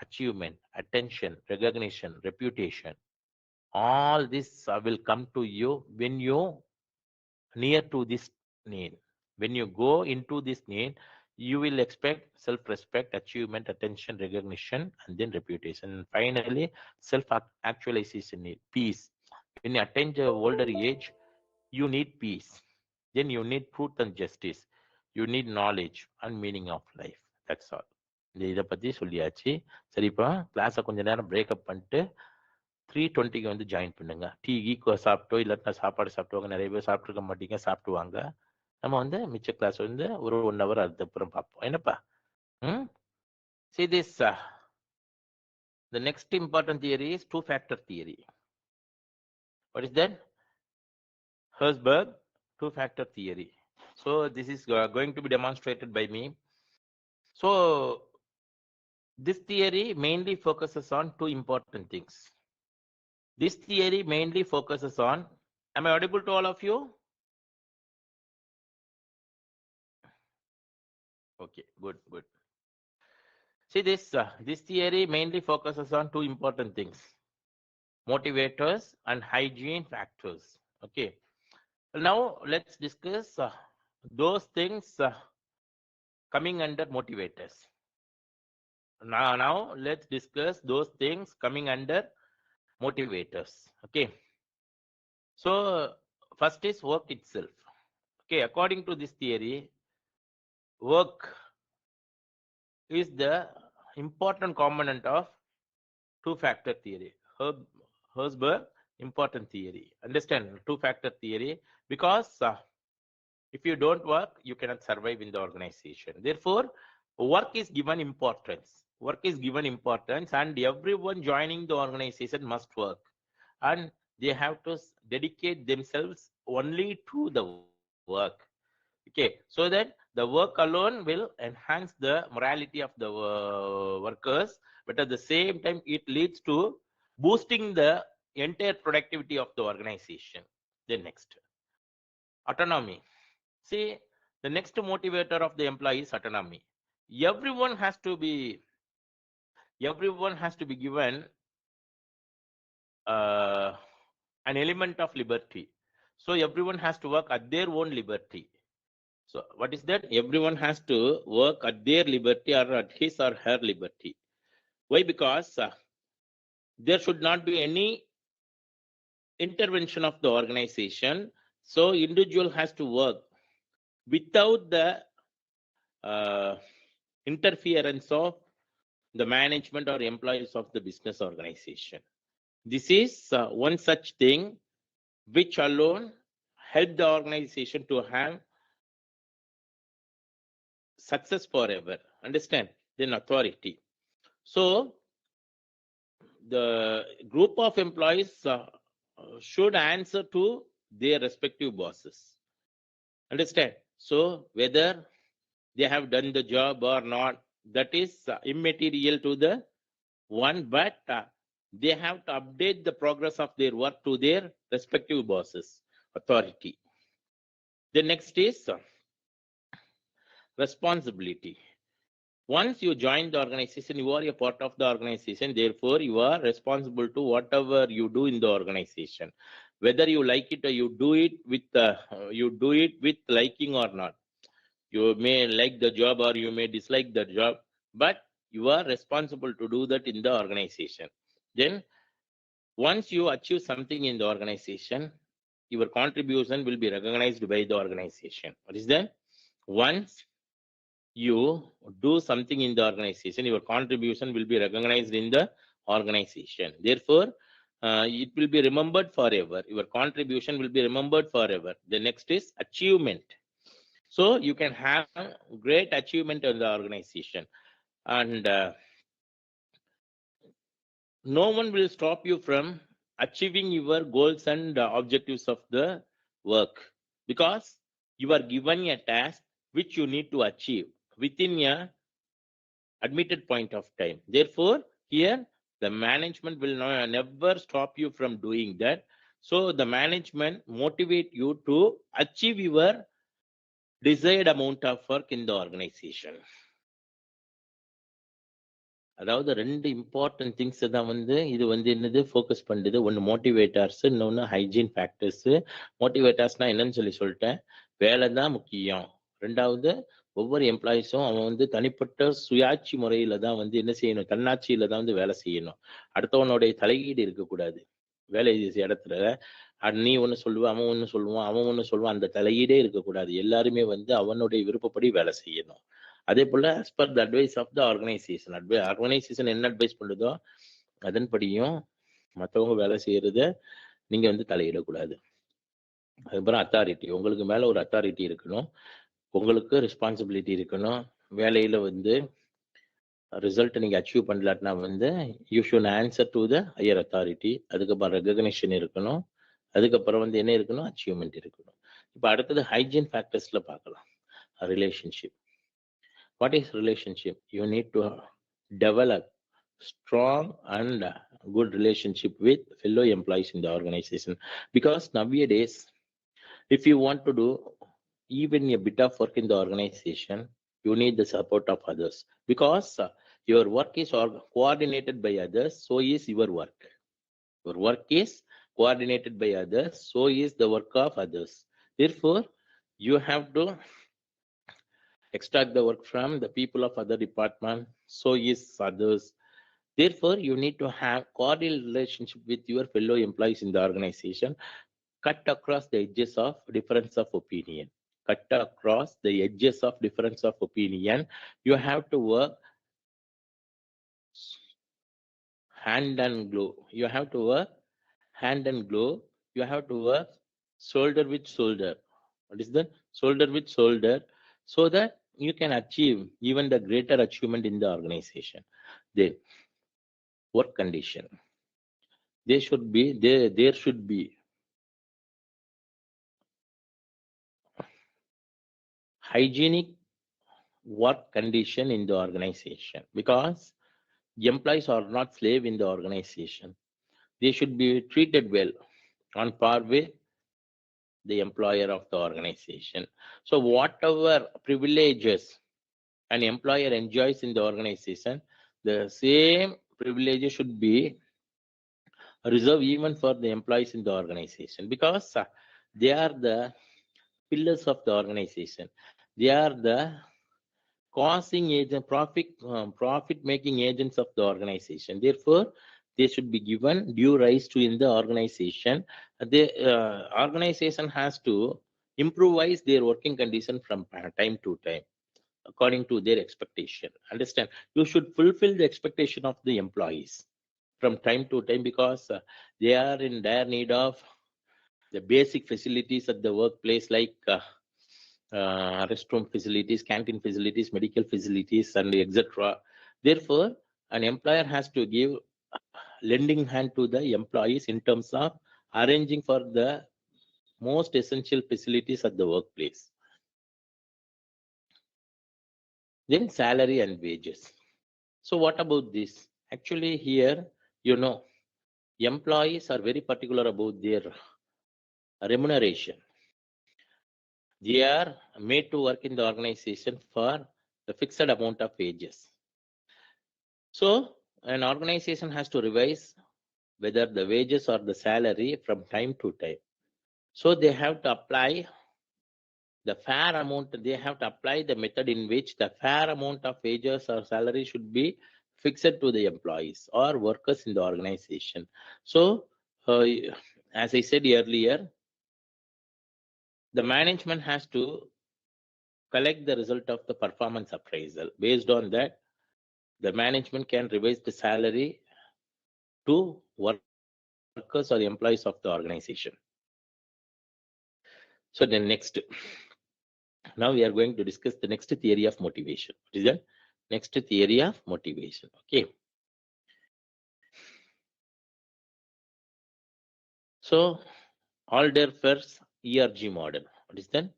achievement, attention, recognition, reputation. All this will come to you when you near to this need. When you go into this need, you will expect self-respect, achievement, attention, recognition, and then reputation. And finally, self-actualization need, peace. When you attain the older age, you need peace. Then you need truth and justice. You need knowledge and meaning of life. That's all. இதை பத்தி சொல்லியாச்சு. சரிப்பா, கிளாஸை கொஞ்ச நேரம் breakup பண்ணிட்டு 3:20 வந்து join பண்ணுங்க. டீ சாப்பிட்டோ இல்லாட்டா சாப்பாடு சாப்பிட்டவங்க நிறைய பேர் சாப்பிட்டுருக்க மாட்டீங்க, சாப்பிட்டு வாங்க. நம்ம வந்து மிச்ச கிளாஸ் வந்து ஒரு 1 hour அதுக்கப்புறம் பார்ப்போம். என்னப்பா? See this, the next important theory is two-factor theory. What is that? Herzberg two-factor theory. So this is going to be demonstrated by me. So this theory mainly focuses on two important things. This theory mainly focuses on, am I audible to all of you? Okay, good. See this, this theory mainly focuses on two important things: motivators and hygiene factors. Okay, now let's discuss those things coming under motivators. Now let's discuss those things coming under motivators. Okay, so first is work itself. Okay, according to this theory, work is the important component of two-factor theory. Herzberg important theory. Understand two-factor theory, because if you don't work, you cannot survive in the organization. Therefore, work is given importance. Work is given importance, and everyone joining the organization must work, and they have to dedicate themselves only to the work. Okay, so that the work alone will enhance the morality of the workers, but at the same time it leads to boosting the entire productivity of the organization. Then next, autonomy. See, the next motivator of the employee is autonomy. Everyone has to be given an element of liberty. So everyone has to work at their own liberty. So what is that? Everyone has to work at their liberty or at his or her liberty. Why? Because there should not be any intervention of the organization. So individual has to work without the interference of the management or employees of the business organization. This is one such thing which alone help the organization to have success forever. Understand? Then authority. So the group of employees should answer to their respective bosses. Understand? So whether they have done the job or not, that is immaterial to the one, but they have to update the progress of their work to their respective bosses, authority. The next is responsibility. Once you join the organization, you are a part of the organization. Therefore, you are responsible to whatever you do in the organization, whether you like it or you do it with liking or not. You may like the job or you may dislike the job, but you are responsible to do that in the organization. Then, once you achieve something in the organization, your contribution will be recognized by the organization. What is that? Once you do something in the organization, your contribution will be recognized in the organization. Therefore, it will be remembered forever. Your contribution will be remembered forever. The next is achievement. So you can have great achievement in the organization, and no one will stop you from achieving your goals and objectives of the work, because you are given a task which you need to achieve within a admitted point of time. Therefore, here the management will never stop you from doing that. So the management motivate you to achieve your desired amount of work in the organization. அதாவது ரெண்டு important things தான் இது என்னது focus பண்ணுது. ஒன்று motivators, இன்னொன்று hygiene factors. மோட்டிவேட்டர்ஸ்னா என்னன்னு சொல்லிட்டேன், வேலை தான் முக்கியம். ரெண்டாவது, ஒவ்வொரு எம்ப்ளாயிஸும் அவன் தனிப்பட்ட சுயாட்சி முறையில தான் என்ன செய்யணும், தன்னாட்சியில தான் வேலை செய்யணும். அடுத்தவனுடைய தலையீடு இருக்கக்கூடாது வேலை இடத்துல. நீ ஒன்று சொல்லுவ, அவன் ஒன்று சொல்லுவான், அவன் ஒன்று சொல்லுவான், அந்த தலையீடே இருக்கக்கூடாது. எல்லாருமே அவனுடைய விருப்பப்படி வேலை செய்யணும். அதே போல as per the advice of the organization, organisation என்ன அட்வைஸ் பண்ணுதோ அதன்படியும் மற்றவங்க வேலை செய்யறத நீங்க தலையிடக்கூடாது. அதுக்கப்புறம் அத்தாரிட்டி, உங்களுக்கு மேல ஒரு அத்தாரிட்டி இருக்கணும், உங்களுக்கு ரெஸ்பான்சிபிலிட்டி இருக்கணும். வேலையில ரிசல்ட் நீங்க அச்சீவ் பண்ணலாட்டினா you should answer to the higher authority. அதுக்கப்புறம் ரெகக்னிஷன் இருக்கணும். அதுக்கப்புறம் என்ன இருக்கணும், அச்சீவ்மெண்ட் இருக்கணும். இப்போ அடுத்தது ஹைஜீன் ஃபேக்டர்ஸ்ல பார்க்கலாம். Relationship. What is relationship? You need to develop strong and good relationship with fellow employees in the organization, because nowadays if you want to do even a bit of work in the organization, you need the support of others, because your work is coordinated by others, so is your work. Your work is coordinated by others, so is the work of others. Therefore, you have to extract the work from the people of other department, so is others. Therefore, you need to have cordial relationship with your fellow employees in the organization. Cut across the edges of difference of opinion. Cut across the edges of difference of opinion. You have to work hand and glove. You have to work hand and glove. You have to work shoulder with shoulder. What is that? Shoulder with shoulder, so that you can achieve even the greater achievement in the organization. Then, work condition. There should be hygienic work condition in the organization, because employees are not slave in the organization. They should be treated well, on par with the employer of the organization. So whatever privileges an employer enjoys in the organization, the same privileges should be reserved even for the employees in the organization, because they are the pillars of the organization. They are the causing agent, profit making agents of the organization. Therefore, they should be given due rise to in the organization. The organization has to improvise their working condition from time to time according to their expectation. Understand? You should fulfill the expectation of the employees from time to time, because they are in dire need of the basic facilities at the workplace, like restroom facilities, canteen facilities, medical facilities, and etc. Therefore, an employer has to give lending hand to the employees in terms of arranging for the most essential facilities at the workplace. Then salary and wages. So what about this? Actually here, employees are very particular about their remuneration. They are made to work in the organization for the fixed amount of wages. So an organization has to revise whether the wages or the salary from time to time. So they have to apply the fair amount, they have to apply the method in which the fair amount of wages or salary should be fixed to the employees or workers in the organization. So, as I said earlier, the management has to collect the result of the performance appraisal. Based on that, the management can revise the salary to workers or employees of the organization. So then next, now we are going to discuss the next theory of motivation. What is that? Next theory of motivation. Okay. So Alderfer's ERG model. What is that?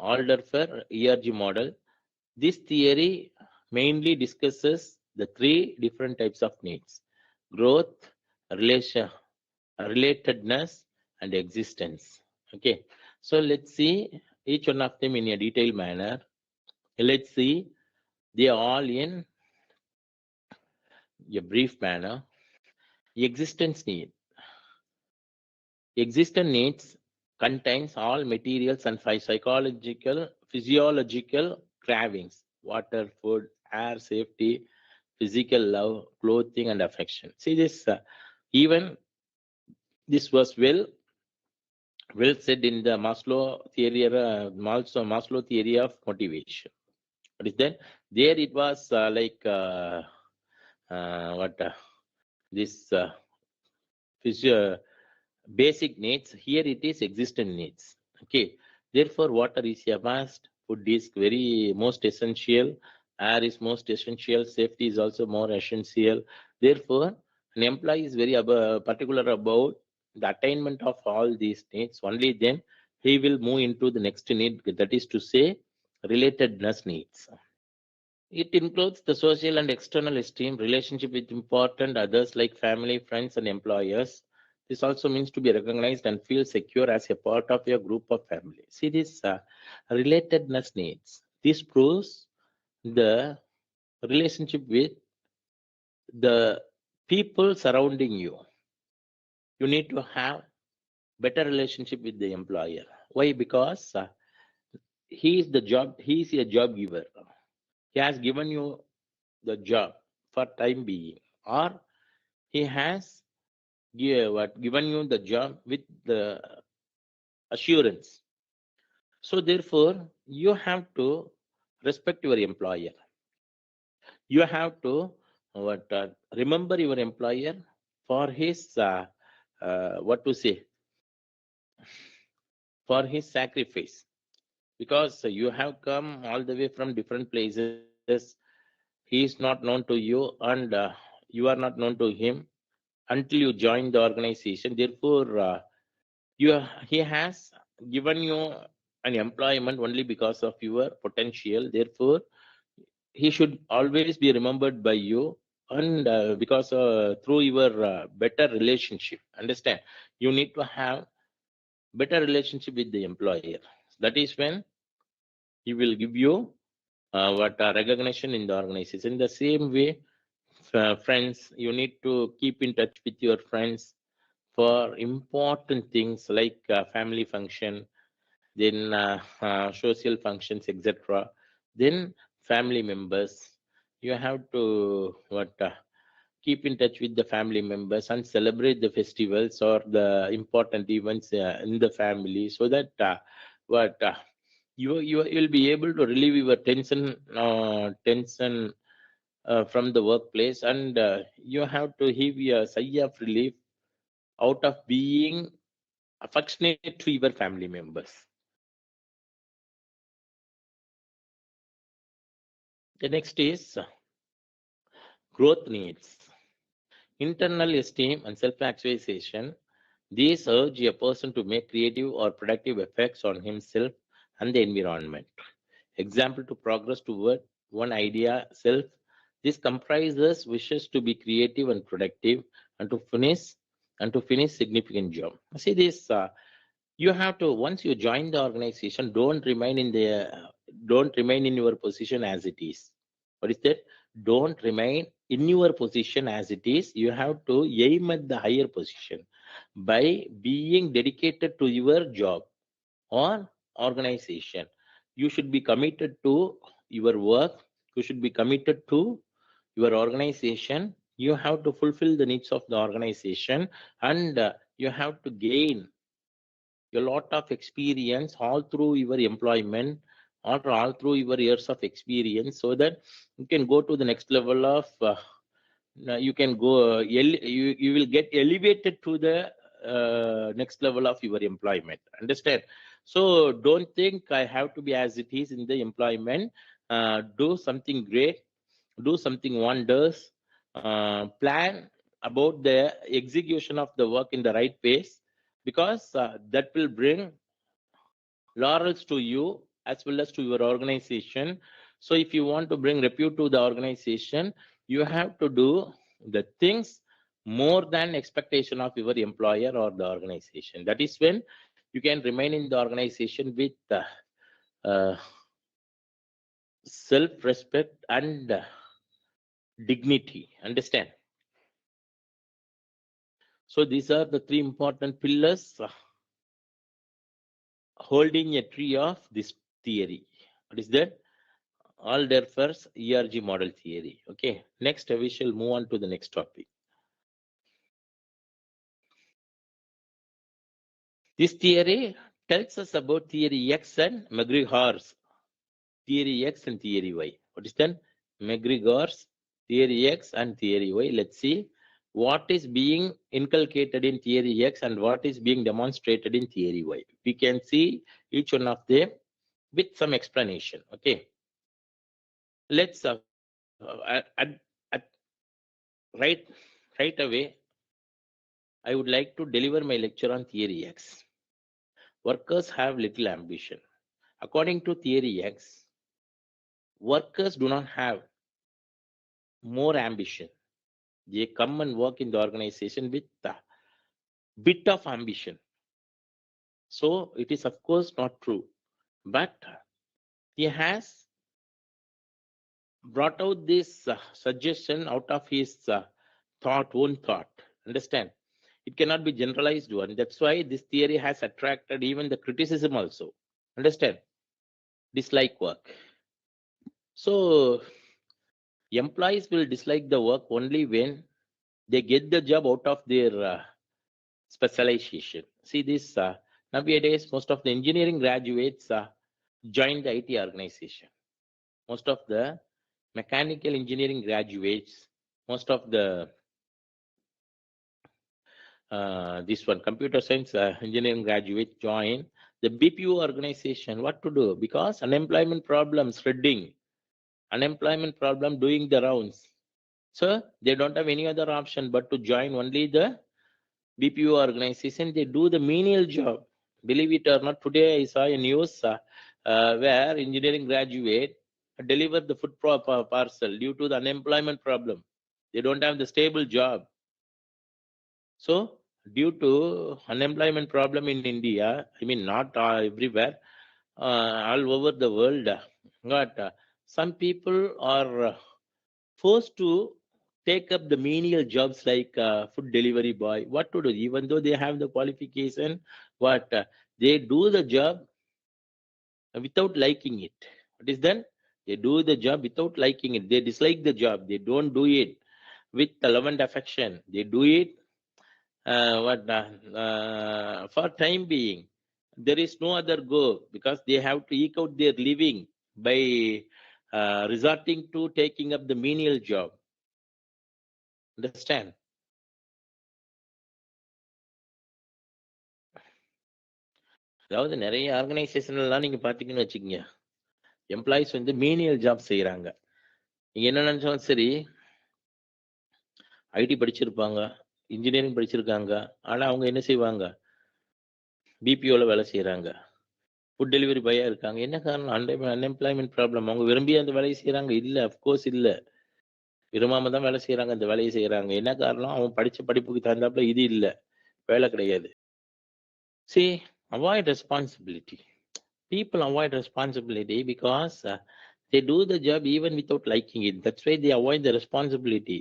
Alderfer ERG model. This theory mainly discusses the three different types of needs: growth, relatedness, and existence. Okay. So let's see each one of them in a detailed manner. Let's see they are all in a brief manner. Existence need. Existence needs contains all materials and psychological, physiological cravings: water, food, air, safety, physical love, clothing, and affection. See this, even this was well said in the Maslow theory, also Maslow theory of motivation. What is that? There it was like what this physio basic needs. Here it is existent needs. Okay. Therefore, water is a must. Food is very most essential. Air is most essential. Safety is also more essential. Therefore, an employee is very particular about the attainment of all these needs. Only then he will move into the next need. That is to say, relatedness needs. It includes the social and external esteem, relationship with important others like family, friends, and employers. This also means to be recognized and feel secure as a part of your group of family. See this relatedness needs. This proves the relationship with the people surrounding you. You need to have better relationship with the employer. Why? Because he is a job giver. He has given you the job for time being, or he has given you the job with the assurance. So therefore, you have to respect your employer. You have to remember your employer for his what to say, for his sacrifice, because you have come all the way from different places. He is not known to you, and you are not known to him until you join the organization. Therefore, he has given you an employment only because of your potential. Therefore, he should always be remembered by you, and because through your better relationship. Understand? You need to have better relationship with the employer. That is when he will give you recognition in the organization. In the same way, friends, you need to keep in touch with your friends for important things like family function, then social functions, etc. Then family members. You have to keep in touch with the family members and celebrate the festivals or the important events in the family, so that what you'll be able to relieve your tension from the workplace, and you have to have a sigh of relief out of being affectionate to your family members. The next is growth needs. Internal esteem and self-actualization. These urge a person to make creative or productive effects on himself and the environment. Example to progress toward one idea self. This comprises wishes to be creative and productive and to finish significant job. See this. You have to, once you join the organization, don't remain in your position as it is. What is that? Don't remain in your position as it is. You have to aim at the higher position by being dedicated to your job or organization. You should be committed to your work. You should be committed to your organization. You have to fulfill the needs of the organization, and you have to gain a lot of experience all through your employment or all through your years of experience, so that you can go to the next level of you can go you will get elevated to the next level of your employment. Understand? So don't think I have to be as it is in the employment. Do something great, do something wonders, plan about the execution of the work in the right pace, because that will bring laurels to you as well as to your organization. So if you want to bring repute to the organization, you have to do the things more than expectation of your employer or the organization. That is when you can remain in the organization with uh, self-respect and dignity. Understand? So these are the three important pillars holding a tree of this theory. What is that? Alderfer's ERG model theory. Okay, next we shall move on to the next topic. This theory tells us about theory X and McGregor's theory X and theory Y. What is that? McGregor's theory X and theory Y. Let's see what is being inculcated in theory X and what is being demonstrated in theory Y. We can see each one of them with some explanation. Okay, let's right away I would like to deliver my lecture on theory X. Workers have little ambition. According to theory X, workers do not have more ambition. They come and work in the organization with a bit of ambition. So it is of course not true. But he has brought out this suggestion out of his own thought. Understand? It cannot be generalized one. That's why this theory has attracted even the criticism also. Understand? Dislike work. So employees will dislike the work only when they get the job out of their specialization. See this, nowadays most of the engineering graduates join the IT organization. Most of the mechanical engineering graduates, most of the this one computer science engineering graduates join the BPO organization. What to do? Because unemployment problem spreading, unemployment problem doing the rounds. So they don't have any other option but to join only the BPO organization. They do the menial job. Believe it or not, today I saw a news where engineering graduate delivered the food parcel due to the unemployment problem. They don't have the stable job. So due to unemployment problem in India, I mean not everywhere, all over the world, but some people are forced to take up the menial jobs like food delivery boy. What to do? Even though they have the qualification, what they do the job without liking it. What is then? They do the job without liking it. They dislike the job. They don't do it with love and affection. They do it for time being. There is no other go because they have to eke out their living by resorting to taking up the menial job. Understand? அதாவது நிறைய ஆர்கனைசேஷன்லாம் நீங்க பாத்தீங்கன்னு வச்சுக்கோங்க, employees வந்து menial job செய்யறாங்க. நீங்க என்ன நினைச்சாலும் சரி, ஐடி படிச்சிருப்பாங்க, இன்ஜினியரிங் படிச்சிருக்காங்க. ஆனா அவங்க என்ன செய்வாங்க? பிபிஓல வேலை செய்யறாங்க, ஃபுட் டெலிவரி பாயா இருக்காங்க. என்ன காரணம்? Unemployment problem. அவங்க விரும்பி அந்த வேலையை செய்யறாங்க? இல்ல, அப்கோர்ஸ் இல்ல. விரும்பாம தான் வேலை செய்யறாங்க, அந்த வேலையை செய்யறாங்க. என்ன காரணம்? அவன் படிச்ச படிப்புக்கு தகுந்தாப்புல இது இல்ல, வேலை கிடையாது. See, avoid responsibility. People avoid responsibility because they do the job even without liking it. That's why they avoid the responsibility.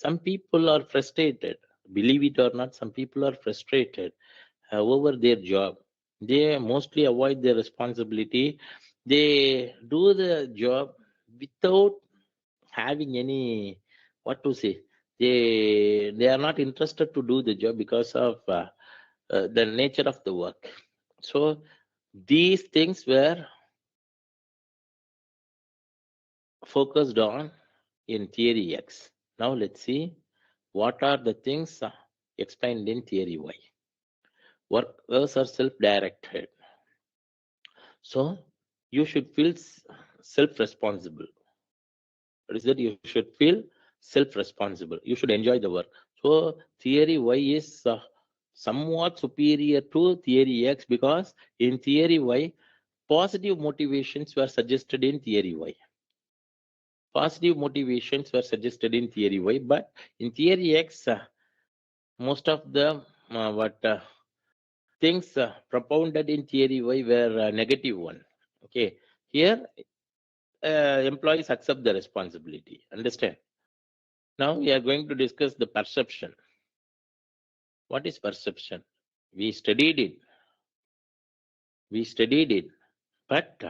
Some people are frustrated. Believe it or not, some people are frustrated over their job. They mostly avoid their responsibility. They do the job without having any, what to say, they are not interested to do the job because of the nature of the work. So these things were focused on in theory X. Now let's see what are the things explained in theory Y. Workers are self-directed, so you should feel self-responsible. What is that? You should feel self-responsible. You should enjoy the work. So theory Y is somewhat superior to theory X, because in theory Y, positive motivations were suggested in theory Y. Positive motivations were suggested in theory Y, but in theory X, most of the things propounded in theory Y were negative one. Okay, here employees accept the responsibility. Understand? Now we are going to discuss the perception. What is perception? We studied it, but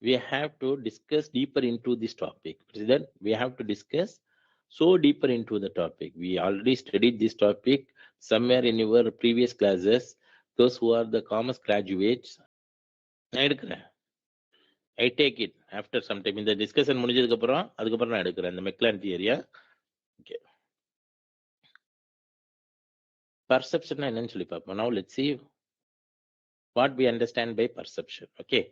we have to discuss deeper into this topic. Then we have to discuss so deeper into the topic. We already studied this topic somewhere in your previous classes. Those who are the commerce graduates, I take it after some time. இந்த discussion முடிஞ்சதுக்கு அப்புறம் நான் எடுக்கிறேன் இந்த Magellan தியரியா. Okay, perception என்னன்னு சொல்லி பார்ப்போம். Now let's see what we understand by perception. Okay,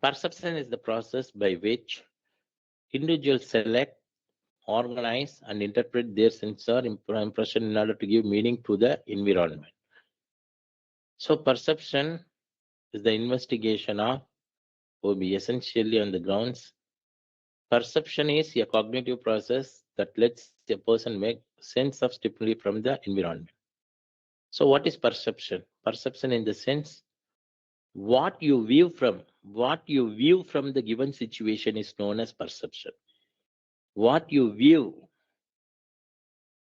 perception is the process by which individuals select, organize and interpret their sense or impression in order to give meaning to the environment. So perception is the investigation of, will be essentially on the grounds. Perception is a cognitive process that lets a person make sense of stimuli from the environment. So what is perception? Perception in the sense, what you view from the given situation is known as perception. What you view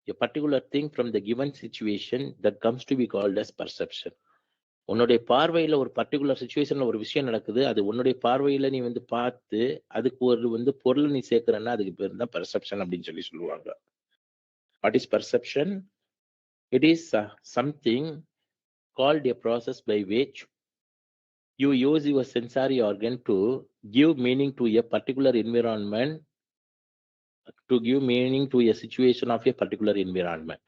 a particular thing from the given situation, that comes to be called as perception. உன்னுடைய பார்வையில ஒரு particular சிச்சுவேஷன்ல ஒரு விஷயம் நடக்குது, அது உன்னுடைய பார்வையில நீ பார்த்து அதுக்கு ஒரு பொருள் நீ சேர்க்கிறன்னா அதுக்கு பேர் தான் பெர்செப்ஷன் அப்படின்னு சொல்லுவாங்க. What is perception? It is something called a process by which you use your sensory organ to give meaning to a particular environment, to give meaning to a situation of a particular environment.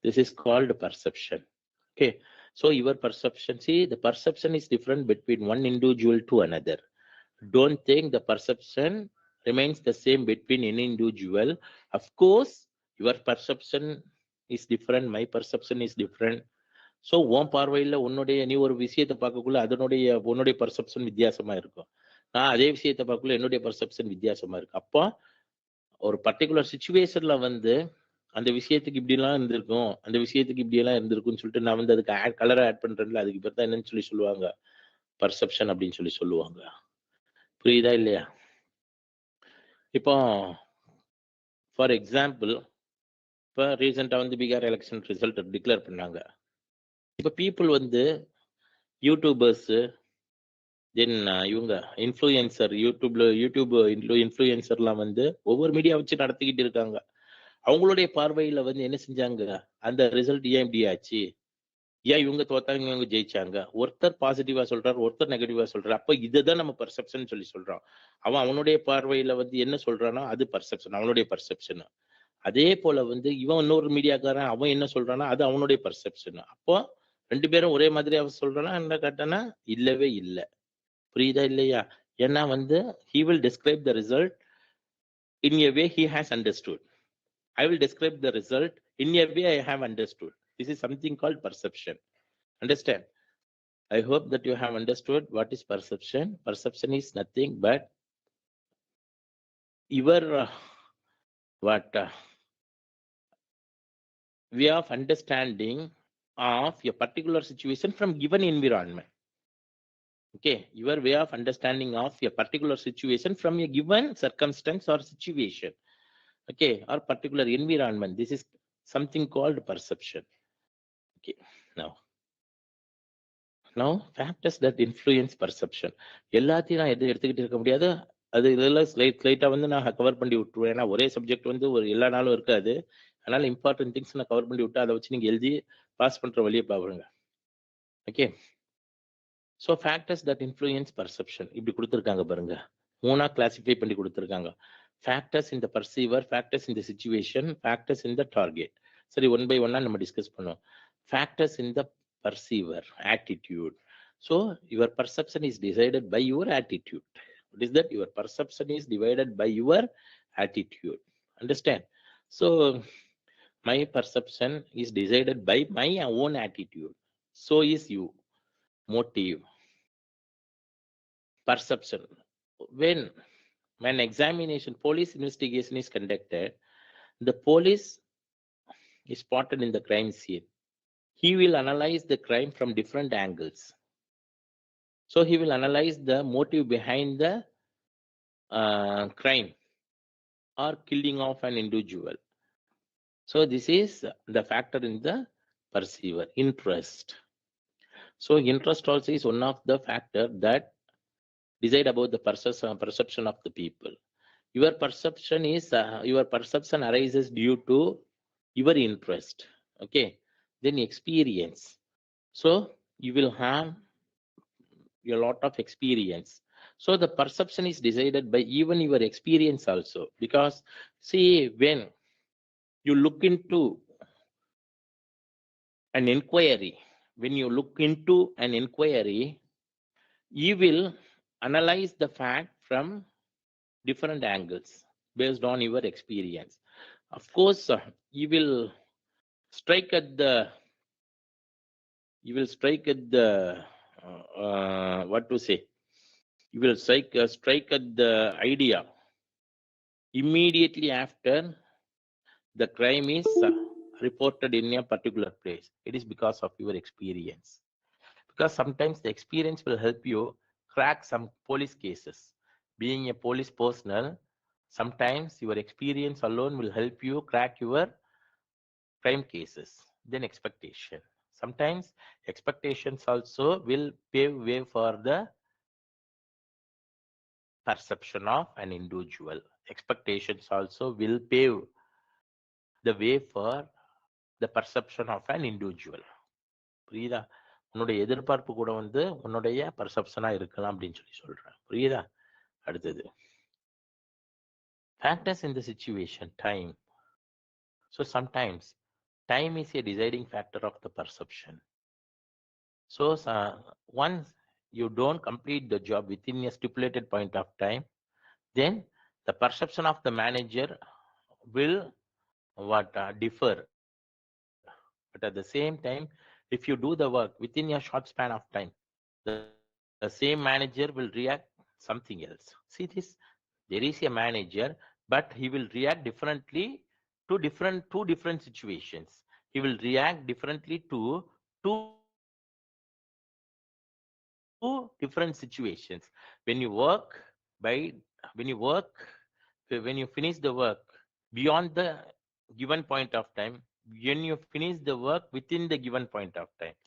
This is called perception. Okay, so your perception, see, the perception is different between one individual to another. Don't think the perception remains the same between any individual. Of course, your perception is different, my perception is different. So உன் பார்வையில் உன்னுடைய நீ ஒரு விஷயத்தை பார்க்கக்குள்ள உன்னுடைய perception வித்தியாசமா இருக்கும். நான் அதே விஷயத்தை பார்க்கக்குள்ள என்னுடைய பர்செப்ஷன் வித்தியாசமா இருக்கு. அப்போ ஒரு பர்டிகுலர் சிச்சுவேஷன்ல அந்த விஷயத்துக்கு இப்படிலாம் இருந்திருக்கும், அந்த விஷயத்துக்கு இப்படியெல்லாம் இருந்திருக்கும்னு சொல்லிட்டு நான் அதுக்கு கலரை ஆட் பண்றேன்ல, அதுக்கு பேர் தான் என்னன்னு சொல்லுவாங்க, பர்செப்ஷன் அப்படின்னு சொல்லுவாங்க. புரியுதா இல்லையா? இப்போ ஃபார் எக்ஸாம்பிள், இப்போ ரீசெண்டா பீகார் எலெக்ஷன் ரிசல்ட் டிக்ளேர் பண்ணாங்க. இப்போ பீப்புள் யூடியூபர்ஸ், தென் இவங்க இன்ஃப்ளூயன்சர், யூடியூப் இன்ஃப்ளூயன்சர்லாம் ஒவ்வொரு மீடியா வச்சு நடத்திக்கிட்டு இருக்காங்க. அவங்களுடைய பார்வையில என்ன செஞ்சாங்க, அந்த ரிசல்ட் ஏன் இப்படி ஆச்சு, ஏன் இவங்க தோத்தாங்க இவங்க ஜெயிச்சாங்க, ஒருத்தர் பாசிட்டிவா சொல்றாரு, ஒருத்தர் நெகட்டிவா சொல்றாரு. அப்ப இதுதான் நம்ம பர்செப்ஷன் சொல்றோம். அவனுடைய பார்வையில என்ன சொல்றானோ அது பர்செப்ஷன், அவனுடைய பர்செப்ஷன். அதே போல இவன் இன்னொரு மீடியாக்காரன் அவன் என்ன சொல்றானா அது அவனுடைய பர்செப்ஷன். அப்போ ரெண்டு பேரும் ஒரே மாதிரி அவன் சொல்றானா என்ன கேட்டானா இல்லவே இல்லை. புரியுதா இல்லையா? ஏன்னா he will describe the result in a way he has understood. I will describe the result in a way I have understood. This is something called perception. Understand? I hope that you have understood what is perception. Perception is nothing but your way of understanding of a particular situation from given environment. Okay, your way of understanding of a particular situation from a given circumstance or situation. Okay, or particular environment. This is something called perception. Okay, now factors that influence perception. எல்லாத்தையும் நான் எடுத்துக்கிட்டு இருக்க முடியாது. அது இதெல்லாம் ஸ்லைட்டா நான் cover பண்ணி விட்டுருவேன். ஏன்னா ஒரே சப்ஜெக்ட் ஒரு எல்லா நாளும் இருக்காது. அதனால இம்பார்ட்டன்ட் திங்ஸ் நான் கவர் பண்ணி விட்டு அதை வச்சு நீங்க எழுதி பாஸ் பண்ற வழியை பாருங்க. Okay, so factors that influence perception இப்படி கொடுத்துருக்காங்க பாருங்க. 3 கிளாசிஃபை பண்ணி கொடுத்துருக்காங்க. Factors in the perceiver, factors in the situation, factors in the target. சரி, ஒன் பை ஒன்னா நம்ம டிஸ்கஸ் பண்ணுவோம். Factors in the perceiver, attitude. So your perception is decided by your attitude. What is that? Your perception is divided by your attitude. Understand? So my perception is decided by my own attitude. So is you. Motive, perception. When examination, police investigation is conducted, the police is spotted in the crime scene. He will analyze the crime from different angles. So he will analyze the motive behind the crime or killing of an individual. So this is the factor in the perceiver. Interest. So interest also is one of the factor that decide about the perception of the people. Your perception is your perception arises due to your interest. Okay, then experience. So you will have a lot of experience. So the perception is decided by even your experience also, because see, when you look into an inquiry, you will analyze the fact from different angles based on your experience. Of course, you will strike at the what to say, you will strike at the idea immediately after the crime is reported in a particular place. It is because of your experience, because sometimes the experience will help you crack some police cases. Being a police personnel, sometimes your experience alone will help you crack your crime cases. Then expectation. Sometimes expectations also will pave way for the perception of an individual. Expectations also will pave the way for the perception of an individual. புரியுதா? உன்னுடைய எதிர்பார்ப்பு கூட உன்னுடைய பர்செப்ஷனா இருக்கலாம் அப்படின்னு சொல்றேன். புரியுதா? அடுத்தது factors in the situation. Time. So sometimes time is a deciding factor of the perception. So once you don't complete the job within a stipulated point of time, then the perception of the manager will differ. But at the same time, if you do the work within a short span of time, the same manager will react something else. See this, there is a manager, but he will react differently to two different situations. He will react differently to two different situations. When you finish the work beyond the given point of time, when you finish the work within the given point of time,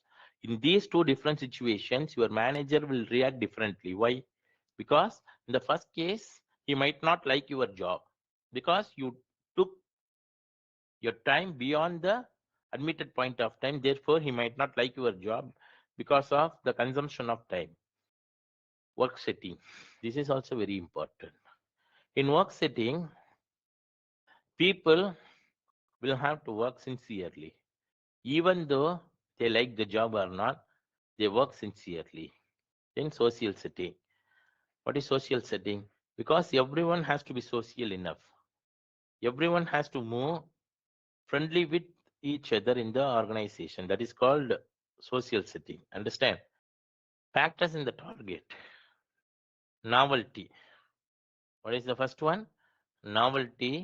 in these two different situations, your manager will react differently. Why? Because in the first case, he might not like your job because you took your time beyond the admitted point of time. Therefore, he might not like your job because of the consumption of time. Work setting. This is also very important. In work setting, people will have to work sincerely. Even though they like the job or not, they work sincerely. In social setting, What is social setting? Because everyone has to be social enough. Everyone has to move friendly with each other in the organization. That is called social setting. Understand? Factors in the target. Novelty. What is the first one? Novelty,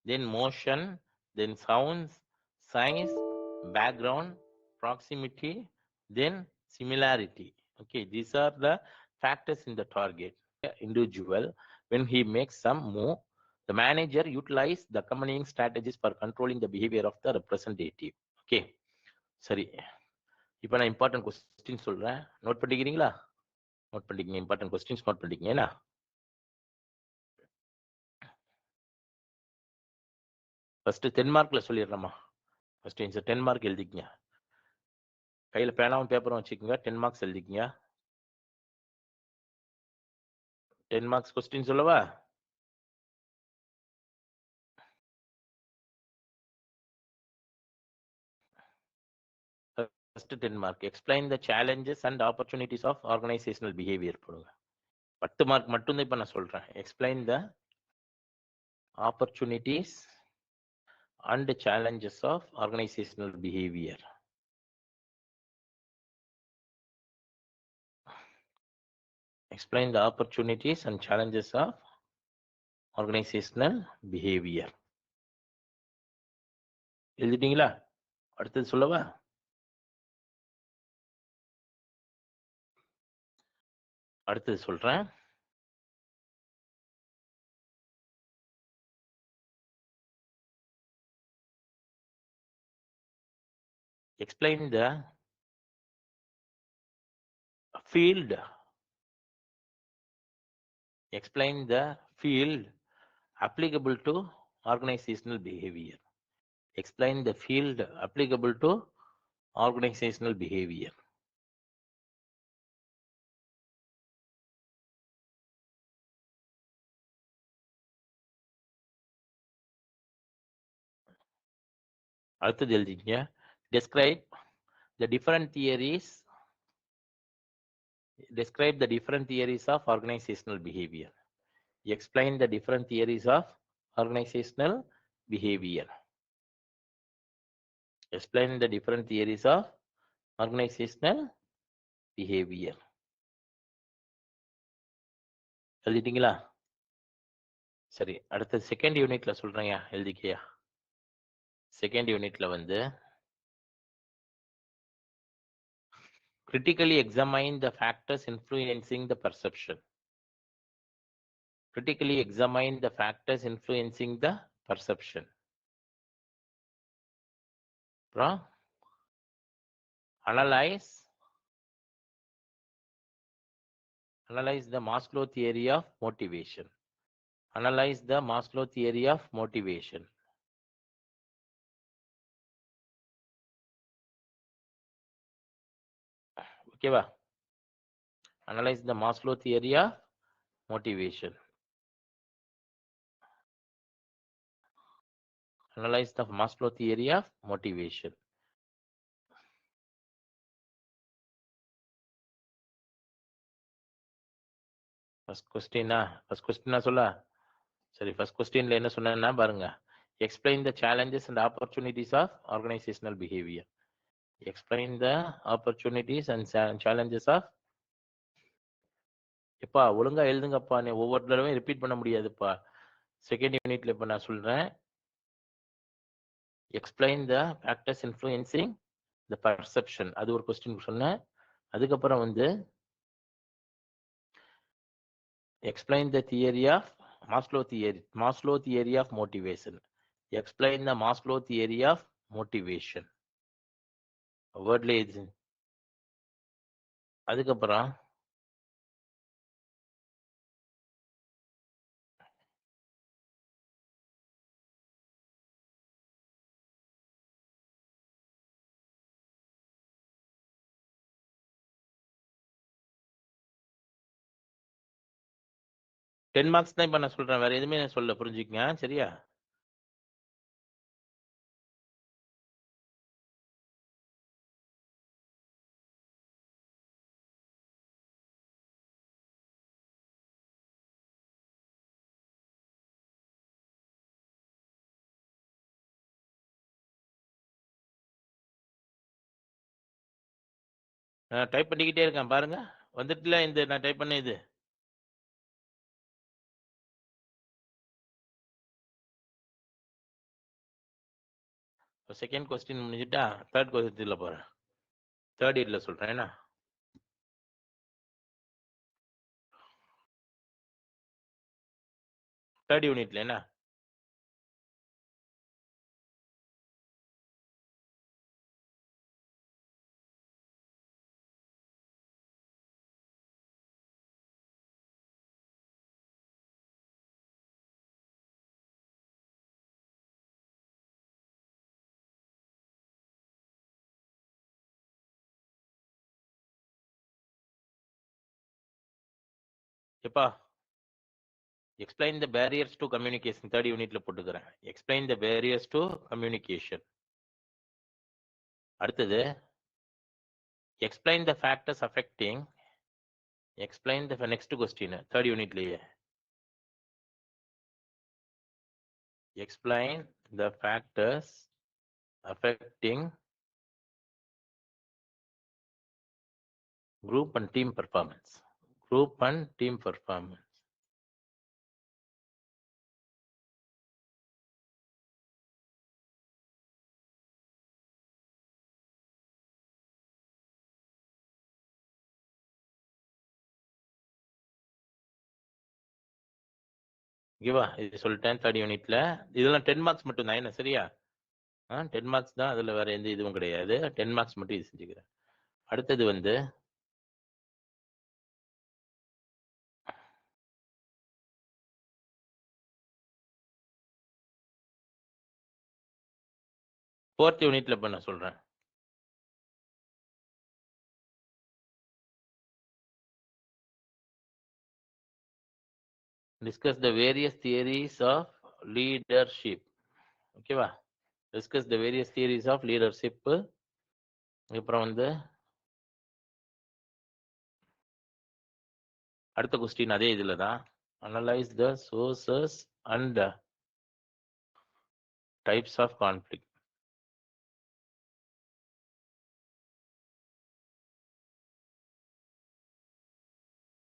then motion, then sounds, size, background, proximity, then similarity. Okay, these are the factors in the target. Individual, when he makes some move, the manager utilize the accompanying strategies for controlling the behavior of the representative. Okay, சரி, இப்போ நான் important question சொல்றேன், note பண்ணிக்கிறீங்களா? Note பண்ணிக்கங்க, important questions note பண்ணிக்கங்க. ஏன்னா first 10 மார்க்ல சொல்லிடுறேம்மா. First இந்த 10 mark எழுதிக்கங்க. கையில பேனாவும் பேப்பரும் வச்சுக்கோங்க. 10 மார்க்ஸ் எழுதிக்கங்க. 10 மார்க்ஸ் கொஸ்டின் சொல்லவா? First 10 mark. Explain the challenges and opportunities of organizational behavior. 10 mark மட்டும் தான் இப்ப நான் சொல்றேன். Explain the opportunities and challenges of organizational behavior. Explain the opportunities and challenges of organizational behavior. எழுதிட்டீங்களா? அடுத்தது சொல்லவா? அடுத்தது சொல்றேன். Explain the field. Explain the field applicable to organizational behavior. Explain the field applicable to organizational behavior. அடுத்தது எழுதிங்க. Describe the different theories. Describe the different theories of organizational behavior. Explain the different theories of organizational behavior. Explain the different theories of organizational behavior. எழுதிட்டீங்களா? சரி, அடுத்த second யூனிட்ல சொல்றேன். எழுதிக்கையா? Second யூனிட்ல வந்து critically examine the factors influencing the perception. Critically examine the factors influencing the perception. Analyze the Maslow theory of motivation. Analyze the Maslow theory of motivation. Okay va? Analyze the Maslow theory of motivation. Analyze the Maslow theory of motivation. First question சொல்ல. சரி, first questionல என்ன சொன்னேன்னா பாருங்க. Explain the challenges and opportunities of organizational behavior. Explain the opportunities and challenges of. எப்பா ஒழுங்கா எழுதுங்கப்பா, நீ ஒவ்வொரு தடவையும் ரிப்பீட் பண்ண முடியாதுப்பா. செகண்ட் யூனிட்ல இப்ப நான் சொல்றேன். Explain the factors influencing the perception. அது ஒரு கொஸ்டின் சொன்னேன். அதுக்கப்புறம் வந்து explain the theory of Maslow theory of motivation. Explain the Maslow theory of motivation. வேர்ட்ல எழுது. அதுக்கப்புறம் டென் மார்க்ஸ் தான் இப்ப நான் சொல்றேன், வேற எதுவுமே நான் சொல்ல, புரிஞ்சுக்கங்க. சரியா? நான் டைப் பண்ணிக்கிட்டே இருக்கேன் பாருங்க. வந்துட்டுல இந்த நான் டைப் பண்ண இது. செகண்ட் கொஸ்டின் முடிஞ்சுட்டா தேர்ட் கொஸ்டின்ல போறேன். தேர்ட் இயர்ல சொல்றேன் என்ன. தேர்ட் யூனிட்ல என்ன. எப்பா explain the barriers to communication third unitல போட்டுக்கிறேன். explain the barriers to communication. அடுத்தது explain the factors affecting explain the next question third unitலயே explain the factors affecting group and team performance. Group and team performance. ஓகேவா, இது சொல்லிட்டேன். Third யூனிட்ல இதெல்லாம் 10 marks மட்டும் தான் என்ன, சரியா? 10 மார்க்ஸ் தான், அதுல வேற எந்த இதுவும் கிடையாது. 10 மார்க்ஸ் மட்டும் இது செஞ்சுக்கிறேன். அடுத்தது வந்து ஃபோர்த் யூனிட்ல இப்ப நான் சொல்றேன். discuss the various theories of leadership. ஓகேவா, discuss the various theories of leadership. அப்புறம் வந்து அடுத்த கொஸ்டின் அதே இதுல தான். analyze the sources and types of conflict.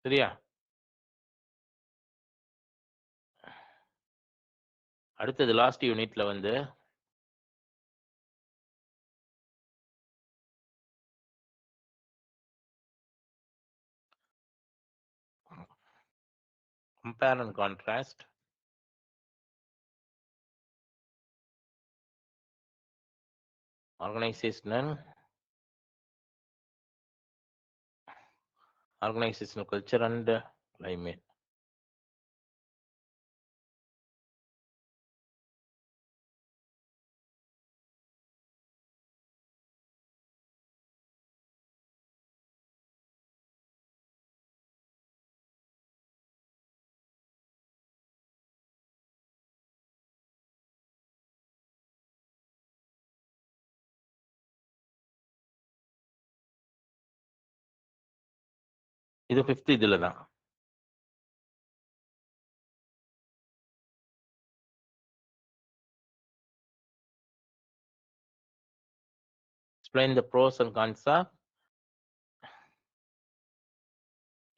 சரியா? அடுத்தது லாஸ்ட் யூனிட்ல வந்து compare and contrast, organizational culture and climate. இது 5th இதுல தான். explain the pros and cons of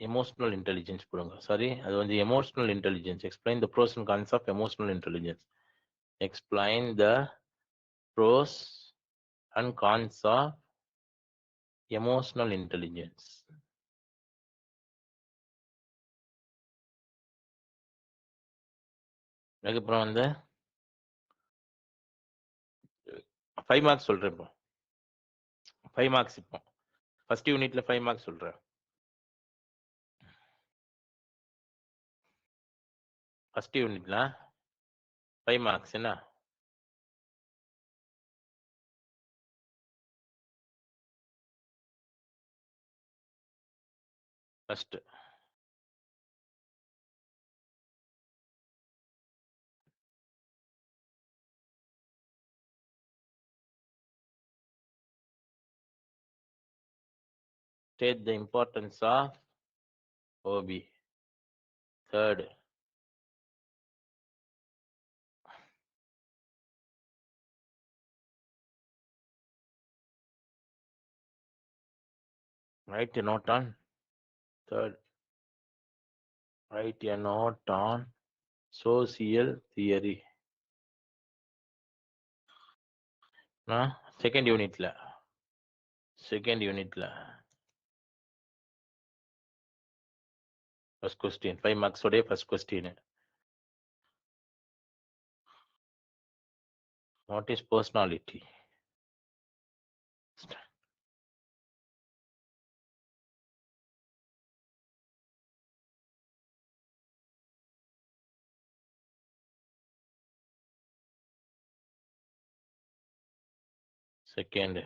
emotional intelligence போடுங்க. சாரி, அது வந்து emotional intelligence. explain the pros and cons of emotional intelligence. explain the pros and cons of emotional intelligence. அதுக்கப்புறம் வந்து 5 marks சொல்றேன். இப்போ 5 மார்க்ஸ். இப்போ ஃபர்ஸ்ட் யூனிட்ல 5 மார்க்ஸ் சொல்றேன். ஃபர்ஸ்ட் யூனிட்ல 5 மார்க்ஸ் என்ன. First state the importance of OB. third Write a note on third. Write a note on social theory. Second unitல first question 5 marks உடைய first question. What is personality? Second.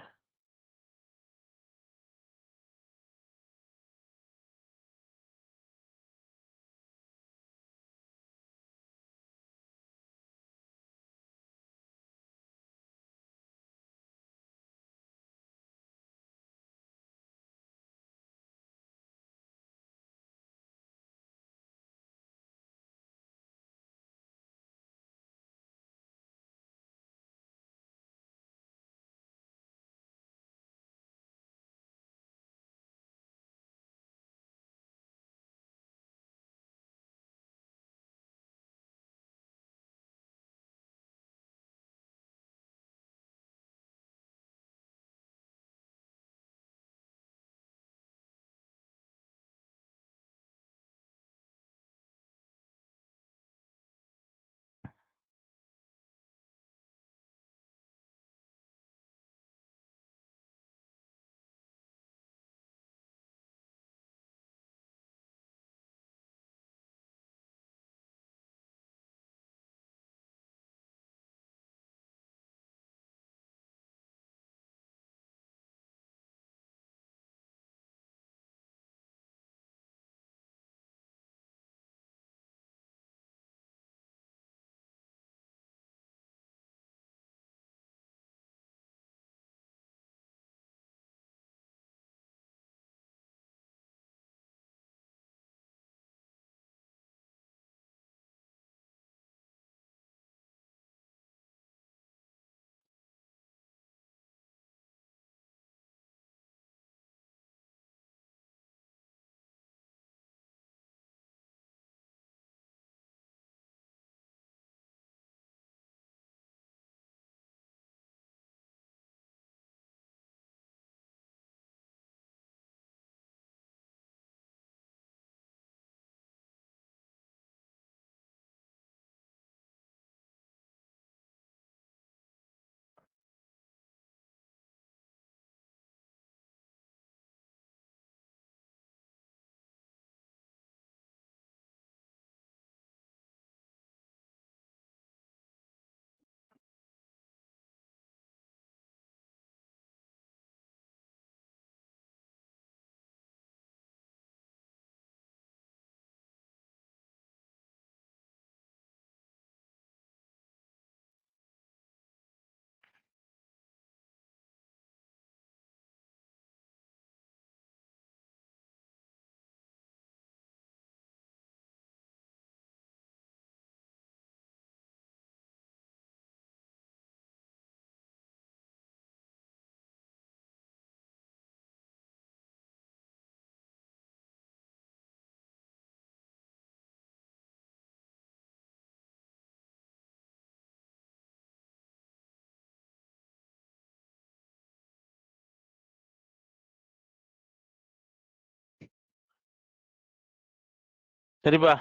சரிப்பா,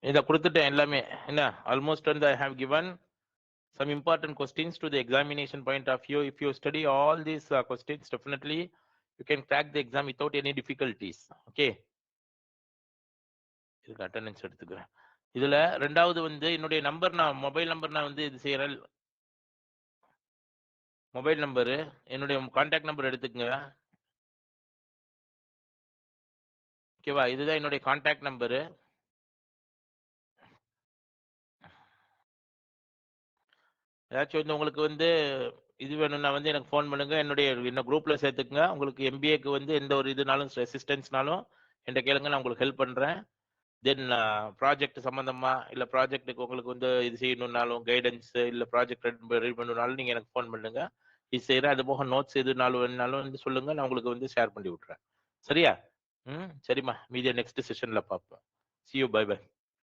இதை கொடுத்துட்டேன் எல்லாமே. என்ன, almost வந்து I have given some important questions to the examination point of view. If you study all these questions, definitely you can crack the exam without any difficulties. Okay, இதுக்கு attendance எடுத்துக்கிறேன். இதுல ரெண்டாவது வந்து என்னுடைய நம்பர், நான் mobile number நான் வந்து இது செய்யறேன். மொபைல் நம்பரு, என்னுடைய கான்டாக்ட் நம்பர் எடுத்துக்கங்க. ஓகேவா, இதுதான் என்னுடைய கான்டாக்ட் நம்பரு. ஏதாச்சும் வந்து உங்களுக்கு வந்து இது வேணும்னா வந்து எனக்கு ஃபோன் பண்ணுங்க, என்ன குரூப்ல சேர்த்துக்குங்க. உங்களுக்கு எம்பிஏக்கு வந்து எந்த ஒரு இதுனாலும் ரெசிஸ்டன்ஸ்னாலும் என்கிட்ட கேளுங்க, நான் உங்களுக்கு ஹெல்ப் பண்றேன். தென் ப்ராஜெக்ட் சம்பந்தமா இல்ல ப்ராஜெக்ட்டுக்கு உங்களுக்கு வந்து இது செய்யணும்னாலும் கைடன்ஸ் இல்ல ப்ராஜெக்ட் ரெடி பண்ணணும்னாலும் நீங்க எனக்கு ஃபோன் பண்ணுங்க, இது செய்யறேன். அது போக நோட்ஸ் எதுனாலும் வேணுனாலும் வந்து சொல்லுங்க, நான் உங்களுக்கு வந்து ஷேர் பண்ணி விட்டுறேன். சரியா? சரிம்மா, மீதிய நெக்ஸ்ட் செஷன்ல பார்ப்போம். see you, bye bye.